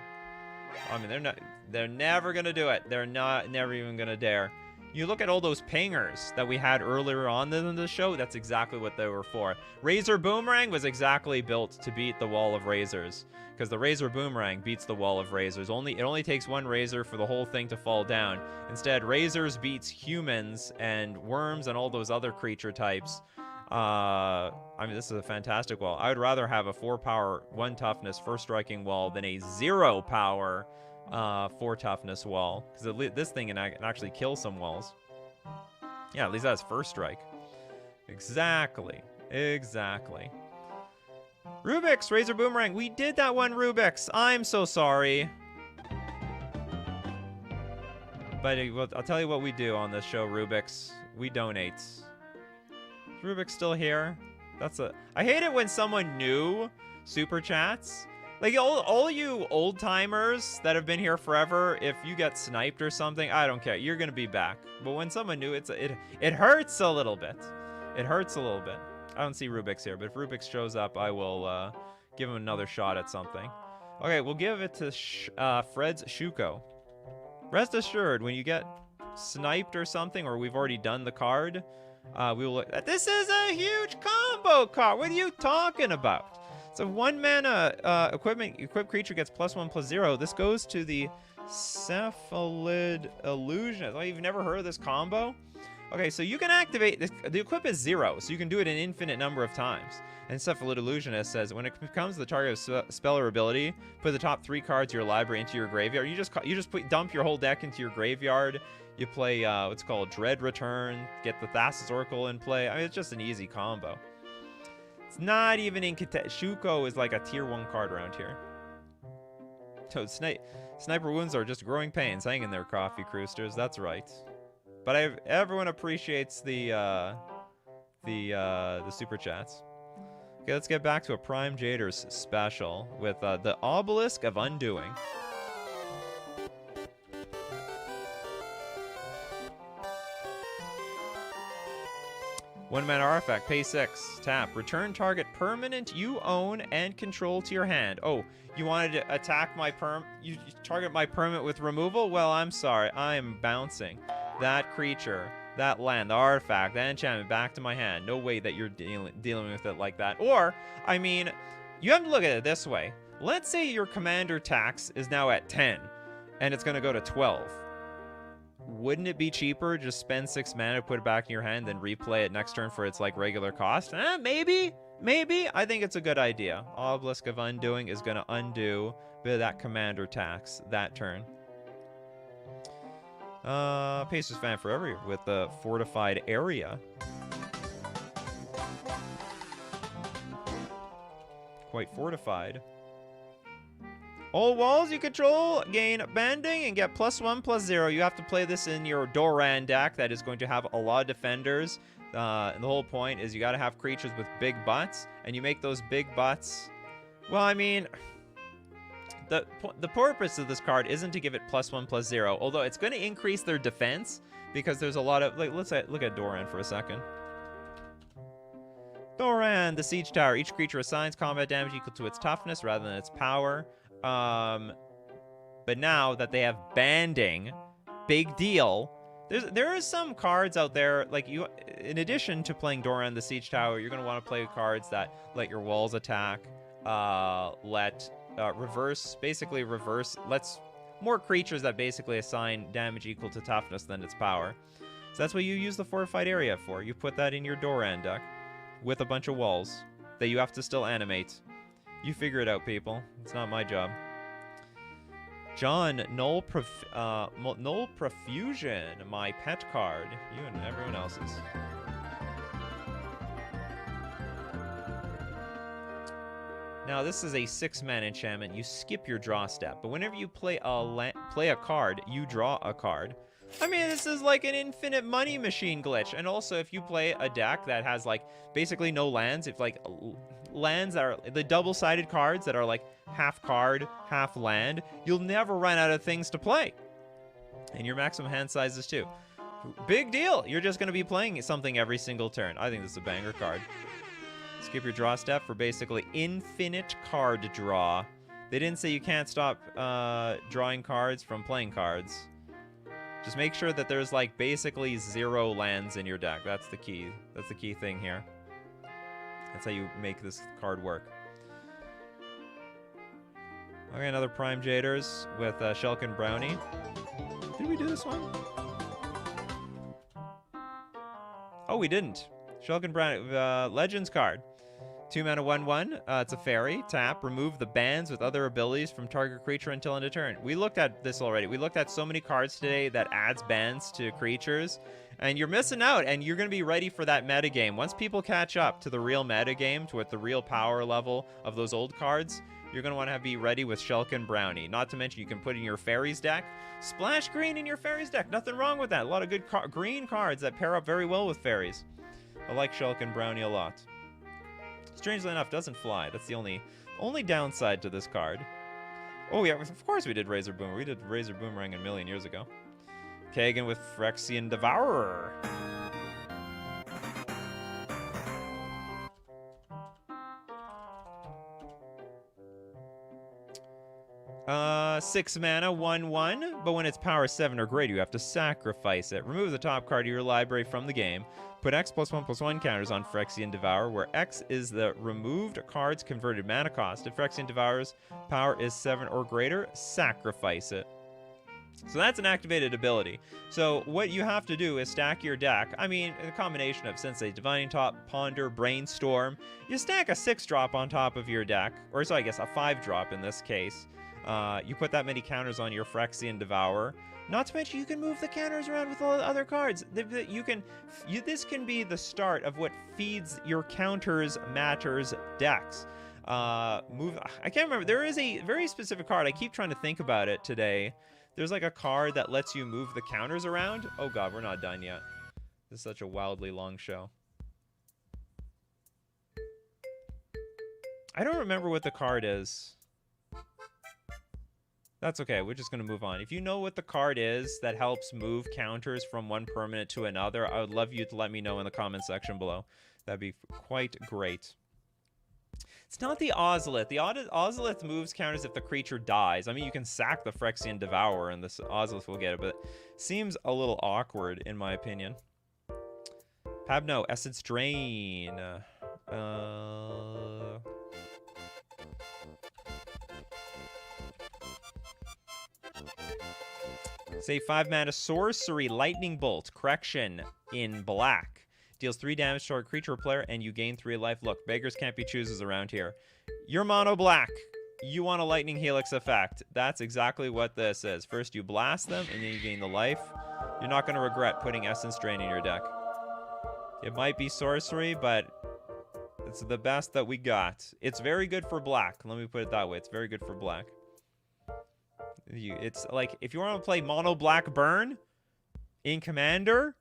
they're never gonna do it. They're never even gonna dare. You look at all those pingers that we had earlier on in the show, that's exactly what they were for. Razor Boomerang was exactly built to beat the Wall of Razors, because the Razor Boomerang beats the Wall of Razors. It only takes one razor for the whole thing to fall down. Instead, Razors beats humans and worms and all those other creature types. I mean, this is a fantastic wall. I would rather have a 4 power, 1 toughness, first striking wall than a 0 power 4 toughness wall, because this thing can actually kill some walls. Yeah, at least that's first strike. Exactly. Rubik's Razor Boomerang. We did that one, Rubik's. I'm so sorry. But I'll tell you what we do on this show, Rubik's. We donate. Is Rubik's still here? I hate it when someone new super chats. Like, all you old-timers that have been here forever, if you get sniped or something, I don't care. You're going to be back. But when someone new, it hurts a little bit. It hurts a little bit. I don't see Rubik's here, but if Rubik's shows up, I will give him another shot at something. Okay, we'll give it to Fred's Shuko. Rest assured, when you get sniped or something, or we've already done the card, we will look. This is a huge combo card. What are you talking about? So 1 mana equipped creature gets +1/+0. This goes to the Cephalid Illusion. Oh, you've never heard of this combo? Okay, so you can activate this. The equip is 0, so you can do it an infinite number of times. And Cephalid Illusionist says, when it becomes the target of spell or ability, put the top 3 cards of your library into your graveyard. You just dump your whole deck into your graveyard. You play what's called Dread Return, get the Thassa's Oracle in play. I mean, it's just an easy combo. It's not even in Shuko is like a tier 1 card around here. So sniper wounds are just growing pains. Hang in there, Coffee Croosters. That's right. But everyone appreciates the super chats. Okay, let's get back to a Prime Jaders special with the Obelisk of Undoing. One mana artifact, pay 6, tap, return target permanent you own and control to your hand. Oh, you wanted to attack my you target my permanent with removal? Well, I'm sorry, I'm bouncing that creature, that land, the artifact, that enchantment back to my hand. No way that you're dealing with it like that. Or, I mean, you have to look at it this way. Let's say your commander tax is now at 10, and it's going to go to 12. Wouldn't it be cheaper just spend 6 mana, put it back in your hand, then replay it next turn for its like regular cost? Maybe. I think it's a good idea. Obelisk of Undoing is going to undo a bit of that commander tax that turn. Pacers fan forever with the fortified area. Quite fortified. All walls you control gain bending and get +1/+0. You have to play this in your Doran deck that is going to have a lot of defenders. And the whole point is you got to have creatures with big butts, and you make those big butts. Well, I mean, the purpose of this card isn't to give it +1/+0, although it's going to increase their defense because there's a lot of like. Let's look at Doran for a second. Doran, the Siege Tower. Each creature assigns combat damage equal to its toughness rather than its power. But now that they have banding, big deal. There are some cards out there, like you, in addition to playing Doran the Siege Tower, you're going to want to play cards that let your walls attack, lets more creatures that basically assign damage equal to toughness than its power. So that's what you use the fortified area for. You put that in your Doran deck with a bunch of walls that you have to still animate. You figure it out, people. It's not my job. John, Null Profusion, my pet card. You and everyone else's. Now, this is a 6-mana enchantment. You skip your draw step, but whenever you play a card, you draw a card. I mean, this is like an infinite money machine glitch. And also, if you play a deck that has, like, basically no lands, if, like, lands that are the double-sided cards that are, like, half card, half land, you'll never run out of things to play. And your maximum hand sizes, too. Big deal. You're just going to be playing something every single turn. I think this is a banger card. Skip your draw step for basically infinite card draw. They didn't say you can't stop drawing cards from playing cards. Just make sure that there's like basically 0 lands in your deck. That's the key. That's the key thing here. That's how you make this card work. Okay, another Prime Jaders with Shulkin Brownie. Did we do this one? Oh, we didn't. Shulkin Brownie, Legends card. 2 mana 1/1. It's a fairy. Tap. Remove the bans with other abilities from target creature until end of turn. We looked at this already. We looked at so many cards today that adds bans to creatures. And you're missing out. And you're going to be ready for that metagame. Once people catch up to the real metagame, to what the real power level of those old cards, you're going to want to be ready with Shulkin Brownie. Not to mention you can put in your fairies deck. Splash green in your fairies deck. Nothing wrong with that. A lot of good green cards that pair up very well with fairies. I like Shulkin Brownie a lot. Strangely enough, doesn't fly. That's the only downside to this card. Oh, yeah, of course we did Razor Boomerang. We did Razor Boomerang a million years ago. Kagan with Phyrexian Devourer. 6 mana, 1/1, but when it's power 7 or greater, you have to sacrifice it. Remove the top card of your library from the game. Put X +1/+1 counters on Phyrexian Devourer, where X is the removed card's converted mana cost. If Phyrexian Devourer's power is 7 or greater, sacrifice it. So that's an activated ability. So what you have to do is stack your deck. I mean, a combination of Sensei, Divining Top, Ponder, Brainstorm. You stack a 6-drop on top of your deck, or so I guess a 5-drop in this case. You put that many counters on your Phyrexian Devourer. Not to mention, you can move the counters around with all the other cards. This can be the start of what feeds your counters matters decks. I can't remember. There is a very specific card. I keep trying to think about it today. There's like a card that lets you move the counters around. Oh god, we're not done yet. This is such a wildly long show. I don't remember what the card is. That's okay, we're just going to move on. If you know what the card is that helps move counters from one permanent to another, I would love you to let me know in the comment section below. That'd be quite great. It's not the Ozolith. The Ozolith moves counters if the creature dies. I mean, you can sack the Phyrexian Devourer and this Ozolith will get it, but it seems a little awkward in my opinion. Pabno, Essence Drain. Say 5 mana sorcery, Lightning Bolt, Correction in black. Deals 3 damage to our creature or player, and you gain 3 life. Look, beggars can't be choosers around here. You're mono black. You want a Lightning Helix effect. That's exactly what this is. First you blast them, and then you gain the life. You're not going to regret putting Essence Drain in your deck. It might be sorcery, but it's the best that we got. It's very good for black. Let me put it that way. It's very good for black. It's like, if you want to play mono black burn in Commander,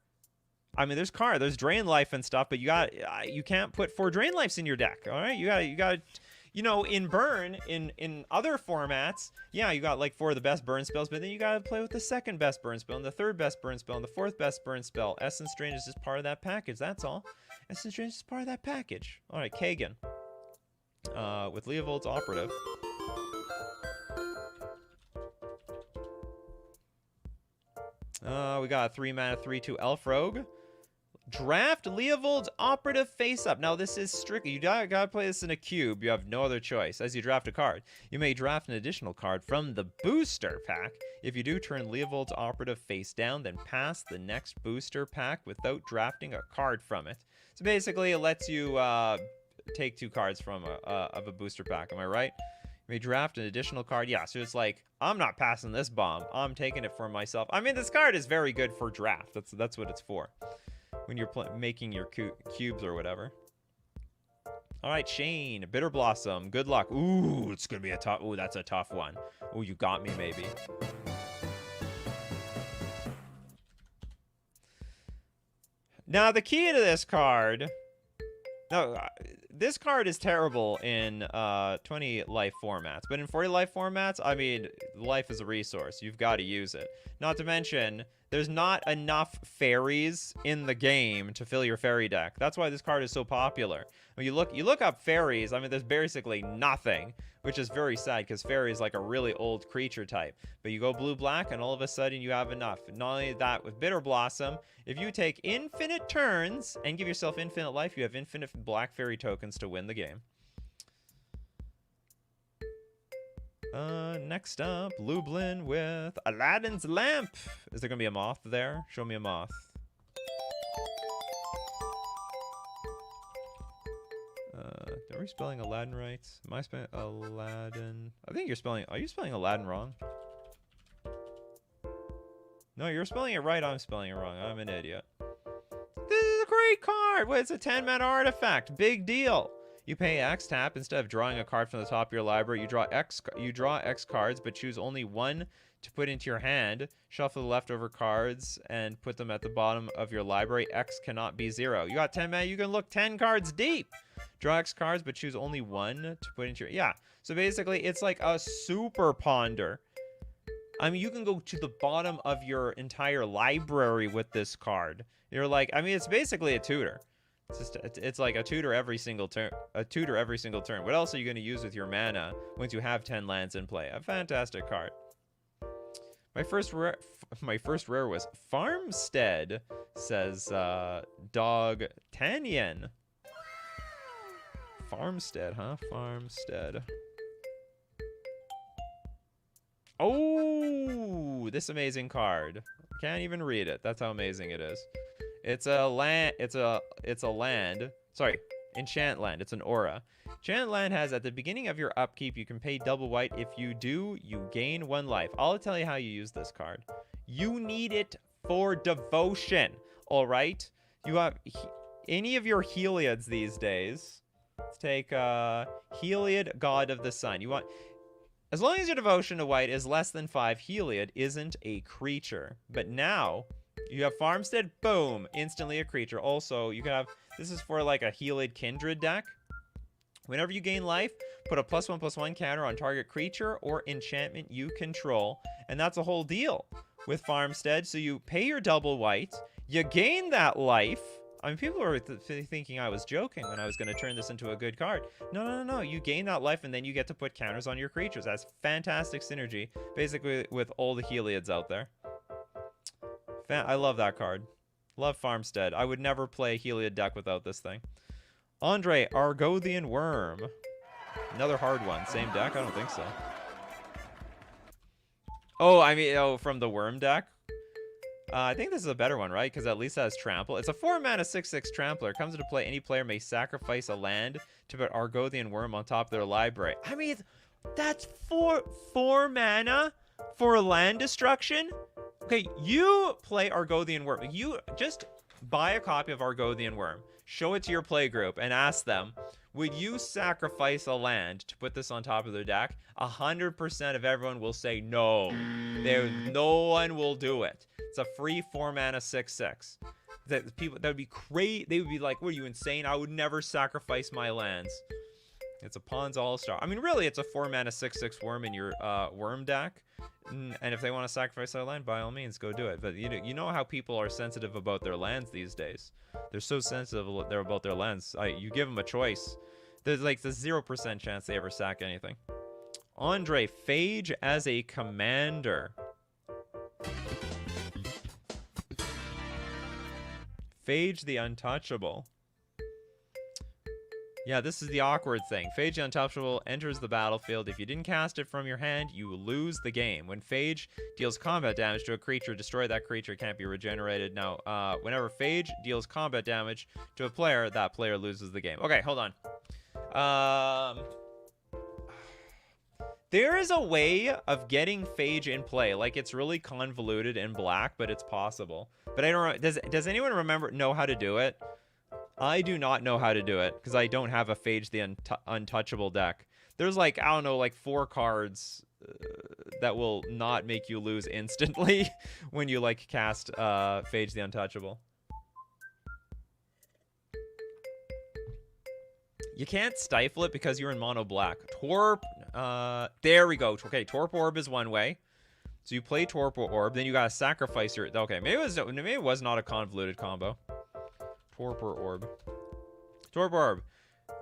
I mean, there's drain life and stuff, but you can't put 4 drain lives in your deck. All right, you got, you know, in burn in other formats, yeah, you got like 4 of the best burn spells, but then you got to play with the 2nd best burn spell and the 3rd best burn spell and the 4th best burn spell. Essence Drain is just part of that package. That's all. Essence Drain is just part of that package. All right, Kagan, with Leovold's Operative. We got a 3 mana 3/2 Elf Rogue. Draft Leovold's Operative face up. Now this is strictly, you gotta play this in a cube. You have no other choice. As you draft a card, you may draft an additional card from the booster pack. If you do, turn Leovold's Operative face down, then pass the next booster pack without drafting a card from it. So basically, it lets you take 2 cards from a booster pack. Am I right? You may draft an additional card. Yeah, so it's like, I'm not passing this bomb. I'm taking it for myself. I mean, this card is very good for draft. That's what it's for. When you're making your cubes or whatever. All right, Shane, Bitter Blossom. Good luck. Ooh, it's going to be a tough... Ooh, that's a tough one. Ooh, you got me, maybe. Now, the key to this card... No, this card is terrible in 20 life formats, but in 40 life formats, I mean, life is a resource. You've got to use it. Not to mention, there's not enough fairies in the game to fill your fairy deck. That's why this card is so popular. When you look up fairies, I mean, there's basically nothing, which is very sad because fairy is like a really old creature type. But you go blue-black, and all of a sudden you have enough. Not only that, with Bitter Blossom, if you take infinite turns and give yourself infinite life, you have infinite black fairy tokens to win the game. Next up, Lublin with Aladdin's Lamp. Is there gonna be a moth there? Show me a moth. Are we spelling Aladdin right? Am I spelling Aladdin? I think you're spelling. Are you spelling Aladdin wrong? No, you're spelling it right. I'm spelling it wrong. I'm an idiot. This is a great card. Well, it's a 10-mana artifact. Big deal. You pay X, tap. Instead of drawing a card from the top of your library, you draw X cards, but choose only one to put into your hand. Shuffle the leftover cards and put them at the bottom of your library. X cannot be 0. You got 10 mana. You can look 10 cards deep. Draw X cards, but choose only one to put into your... Yeah. So basically, it's like a super ponder. I mean, you can go to the bottom of your entire library with this card. You're like... I mean, it's basically a tutor. It's like a tutor every single turn. What else are you going to use with your mana once you have 10 lands in play? A fantastic card. My first rare was Farmstead, says Dog Tanyan. Farmstead, huh? Farmstead. Oh, this amazing card. Can't even read it. That's how amazing it is. It's a land. It's a land. Sorry, enchant land. It's an aura. Enchant land has at the beginning of your upkeep, you can pay double white. If you do, you gain 1 life. I'll tell you how you use this card. You need it for devotion. All right. You have any of your Heliads these days. Let's take Heliad, God of the Sun. You want. As long as your devotion to white is less than 5, Heliad isn't a creature. But now. You have Farmstead, boom, instantly a creature. Also, you can have, this is for like a Heliad Kindred deck. Whenever you gain life, put a +1/+1 counter on target creature or enchantment you control. And that's a whole deal with Farmstead. So you pay your double white, you gain that life. I mean, people were thinking I was joking when I was going to turn this into a good card. No. You gain that life, and then you get to put counters on your creatures. That's fantastic synergy, basically, with all the Heliads out there. I love that card. Love Farmstead. I would never play a Heliad deck without this thing. Andre, Argothian Worm. Another hard one. Same deck? I don't think so. Oh, I mean, from the Worm deck? I think this is a better one, right? Because at least it has Trample. It's a 4-mana 6/6 Trampler. Comes into play, any player may sacrifice a land to put Argothian Worm on top of their library. I mean, that's 4 mana for land destruction? Okay, you play Argothian Worm. You just buy a copy of Argothian Worm, show it to your play group, and ask them, would you sacrifice a land to put this on top of their deck? 100% of everyone will say no. No one will do it. It's a free 4-mana 6/6. That would be crazy. They would be like, what are you, insane? I would never sacrifice my lands. It's a Pawns All-Star. I mean, really, it's a 4-mana 6/6 Worm in your Worm deck. And if they want to sacrifice their land, by all means, go do it. But you know how people are sensitive about their lands these days. They're so sensitive about their lands. You give them a choice. There's like the 0% chance they ever sack anything. Andre, Phage as a commander. Phage the Untouchable. Yeah, this is the awkward thing. Phage the Untouchable enters the battlefield. If you didn't cast it from your hand, you lose the game. When Phage deals combat damage to a creature, destroy that creature. Can't be regenerated. Now, whenever Phage deals combat damage to a player, that player loses the game. Okay, hold on. There is a way of getting Phage in play. Like, it's really convoluted in black, but it's possible. But I don't know. Does anyone know how to do it? I do not know how to do it because I don't have a Phage the Untouchable deck. There's like, I don't know, like 4 cards that will not make you lose instantly when you like cast Phage the Untouchable. You can't stifle it because you're in mono black. Torp, there we go. Okay, Torp Orb is one way. So you play Torpor Orb, then you gotta sacrifice your... Okay, maybe it was not a convoluted combo. Torpor Orb. Torpor Orb.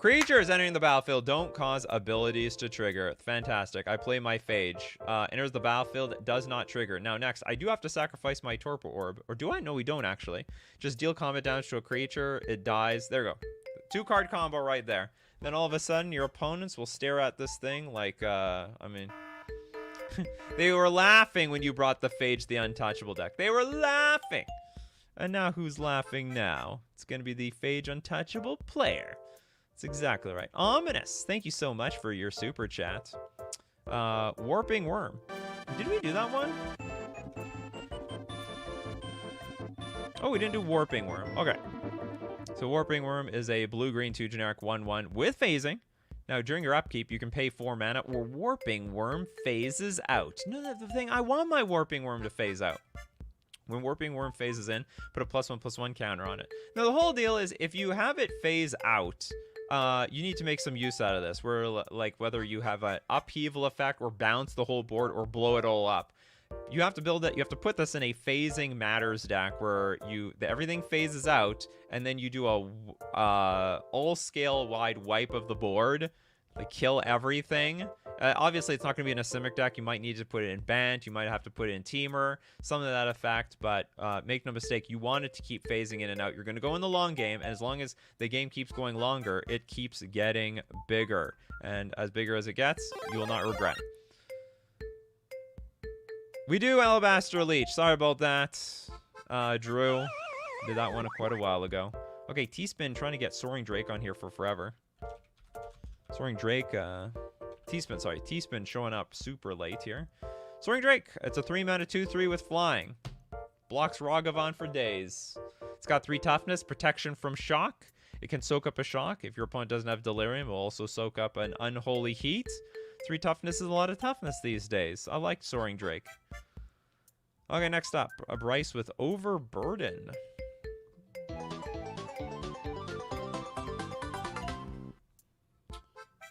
Creatures entering the battlefield don't cause abilities to trigger. Fantastic. I play my Phage. Enters the battlefield, does not trigger. Now, next, I do have to sacrifice my Torpor Orb. Or do I? No, we don't, actually. Just deal combat damage to a creature. It dies. There we go. 2-card combo right there. Then all of a sudden, your opponents will stare at this thing like, I mean... They were laughing when you brought the Phage the Untouchable deck. They were laughing. And now who's laughing now? It's going to be the Phage Untouchable player. That's exactly right. Ominous. Thank you so much for your super chat. Warping Worm. Did we do that one? Oh, we didn't do Warping Worm. Okay. So Warping Worm is a blue-green 2 generic 1/1 with phasing. Now, during your upkeep, you can pay 4 mana, or Warping Worm phases out. No, that's the thing. I want my Warping Worm to phase out. When Warping Worm phases in, put a +1/+1 counter on it. Now, the whole deal is, if you have it phase out, you need to make some use out of this. Where, like, whether you have an upheaval effect, or bounce the whole board, or blow it all up. You have to build it. You have to put this in a phasing matters deck where everything phases out, and then you do a all scale wide wipe of the board, like kill everything. Obviously, it's not going to be in a Simic deck. You might need to put it in Bant. You might have to put it in Teamer, something to that effect. But make no mistake, you want it to keep phasing in and out. You're going to go in the long game, and as long as the game keeps going longer, it keeps getting bigger. And as bigger as it gets, you will not regret. We do Alabaster Leech. Sorry about that, Drew. Did that one quite a while ago. Okay, T-Spin trying to get Soaring Drake on here for forever. Soaring Drake, T-Spin, sorry. T-Spin showing up super late here. Soaring Drake. It's a 3-mana 2/3 with flying. Blocks Ragavan for days. It's got 3 toughness, protection from shock. It can soak up a shock. If your opponent doesn't have Delirium, it will also soak up an Unholy Heat. 3 toughness is a lot of toughness these days. I like Soaring Drake. Okay, next up, a Bryce with Overburden.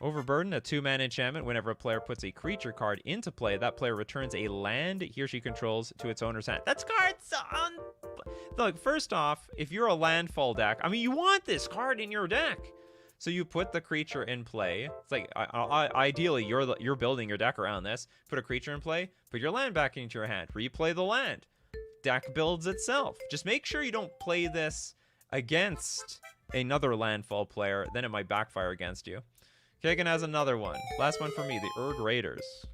Overburden, a 2-mana enchantment. Whenever a player puts a creature card into play, that player returns a land he or she controls to its owner's hand. That's cards on... Look, first off, if you're a landfall deck, I mean, you want this card in your deck. So you put the creature in play. It's like, ideally, you're building your deck around this. Put a creature in play, put your land back into your hand. Replay the land. Deck builds itself. Just make sure you don't play this against another landfall player. Then it might backfire against you. Kagan has another one. Last one for me, the Urg Raiders.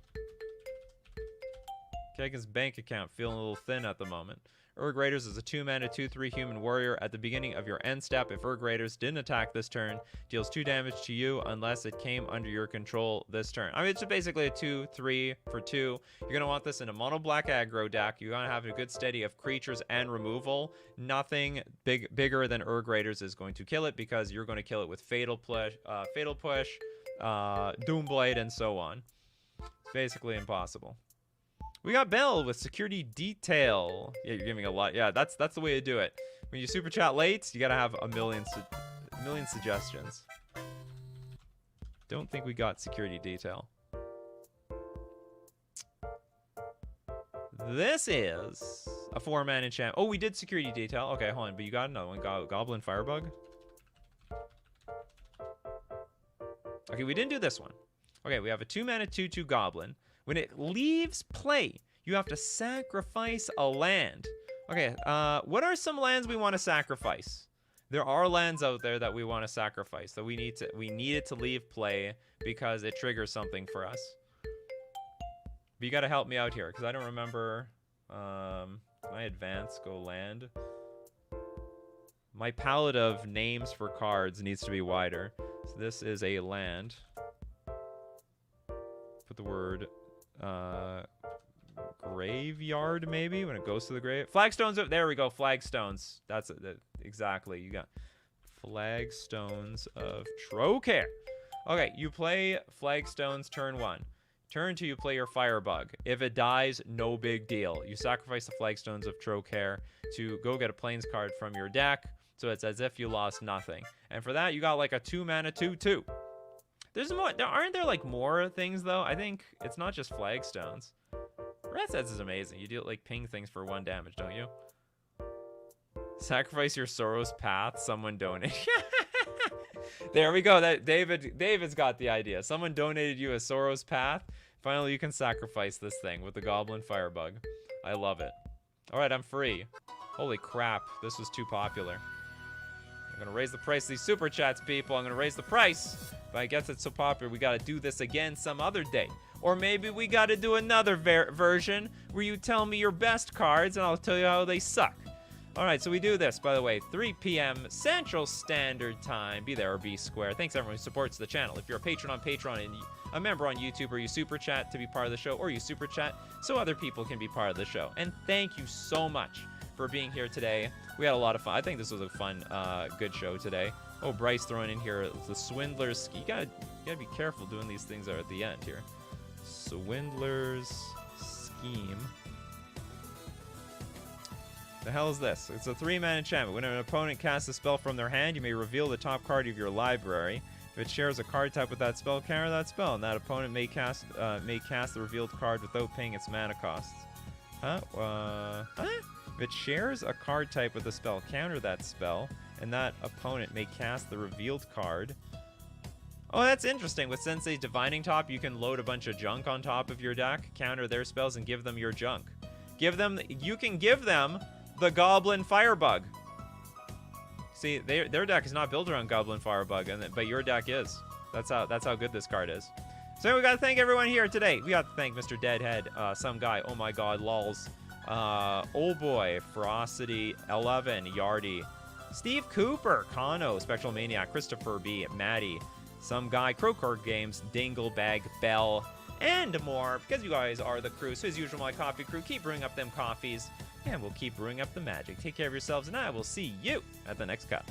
Kagan's bank account feeling a little thin at the moment. Urg Raiders is a 2-mana 2/3 human warrior. At the beginning of your end step, if Urg Raiders didn't attack this turn, deals 2 damage to you unless it came under your control this turn. I mean, it's basically a 2/3 for 2. You're going to want this in a mono black aggro deck. You're going to have a good steady of creatures and removal. Nothing bigger than Urg Raiders is going to kill it, because you're going to kill it with Fatal Push, Doomblade, and so on. It's basically impossible. We got Bell with Security Detail. Yeah, you're giving a lot. Yeah, that's the way to do it. When you super chat late, you gotta have a million suggestions. Don't think we got Security Detail. This is a 4-mana enchant. Oh, we did Security Detail. Okay, hold on. But you got another one. Goblin Firebug. Okay, we didn't do this one. Okay, we have a 2-mana 2/2 Goblin. When it leaves play, you have to sacrifice a land. Okay, what are some lands we want to sacrifice? There are lands out there that we want to sacrifice, that we need it to leave play because it triggers something for us. But you got to help me out here, because I don't remember. Can I advance, go land? My palette of names for cards needs to be wider. So this is a land. Put the word graveyard, maybe, when it goes to the grave. Flagstones. There we go. Flagstones. That's it. Exactly. You got Flagstones of Trocare. Okay, you play Flagstones turn 1. Turn 2, you play your Firebug. If it dies, no big deal. You sacrifice the Flagstones of Trocare to go get a Plains card from your deck, so it's as if you lost nothing. And for that, you got like a 2-mana 2/2. There's more. Aren't there like more things though? I think it's not just Flagstones. Red Sets is amazing. You do like ping things for 1 damage, don't you? Sacrifice your Sorrow's Path. Someone donate. There we go. That David's got the idea. Someone donated you a Sorrow's Path. Finally, you can sacrifice this thing with the Goblin Firebug. I love it. All right, I'm free. Holy crap, this was too popular. I'm gonna raise the price of these super chats, people. I'm gonna raise the price. But I guess it's so popular, we gotta do this again some other day. Or maybe we gotta do another version where you tell me your best cards and I'll tell you how they suck. All right, so we do this, by the way, 3 p.m. Central Standard Time. Be there or be square. Thanks everyone who supports the channel. If you're a patron on Patreon and a member on YouTube, or you super chat to be part of the show, or you super chat so other people can be part of the show. And thank you so much for being here today. We had a lot of fun. I think this was a fun, good show today. Oh, Bryce throwing in here the Swindler's. You gotta be careful doing these things at the end here. Swindler's Scheme. The hell is this? It's a 3-mana enchantment. When an opponent casts a spell from their hand, you may reveal the top card of your library. If it shares a card type with that spell, counter that spell, and that opponent may cast the revealed card without paying its mana costs. Huh? If it shares a card type with a spell, counter that spell, and that opponent may cast the revealed card. Oh, that's interesting. With Sensei's Divining Top, you can load a bunch of junk on top of your deck, counter their spells, and give them your junk. You can give them the Goblin Firebug. See, their deck is not built around Goblin Firebug, but your deck is. That's how good this card is. So we gotta thank everyone here today. We got to thank Mr. Deadhead, some guy, oh my god, lols. Oh boy, Ferocity, 11, Yardy, Steve Cooper, Kano, Spectral Maniac, Christopher B, Maddie, some guy, Crowcard Games, Dinglebag, Bell, and more, because you guys are the crew. So as usual, my coffee crew, keep brewing up them coffees, and we'll keep brewing up the magic. Take care of yourselves, and I will see you at the next cup.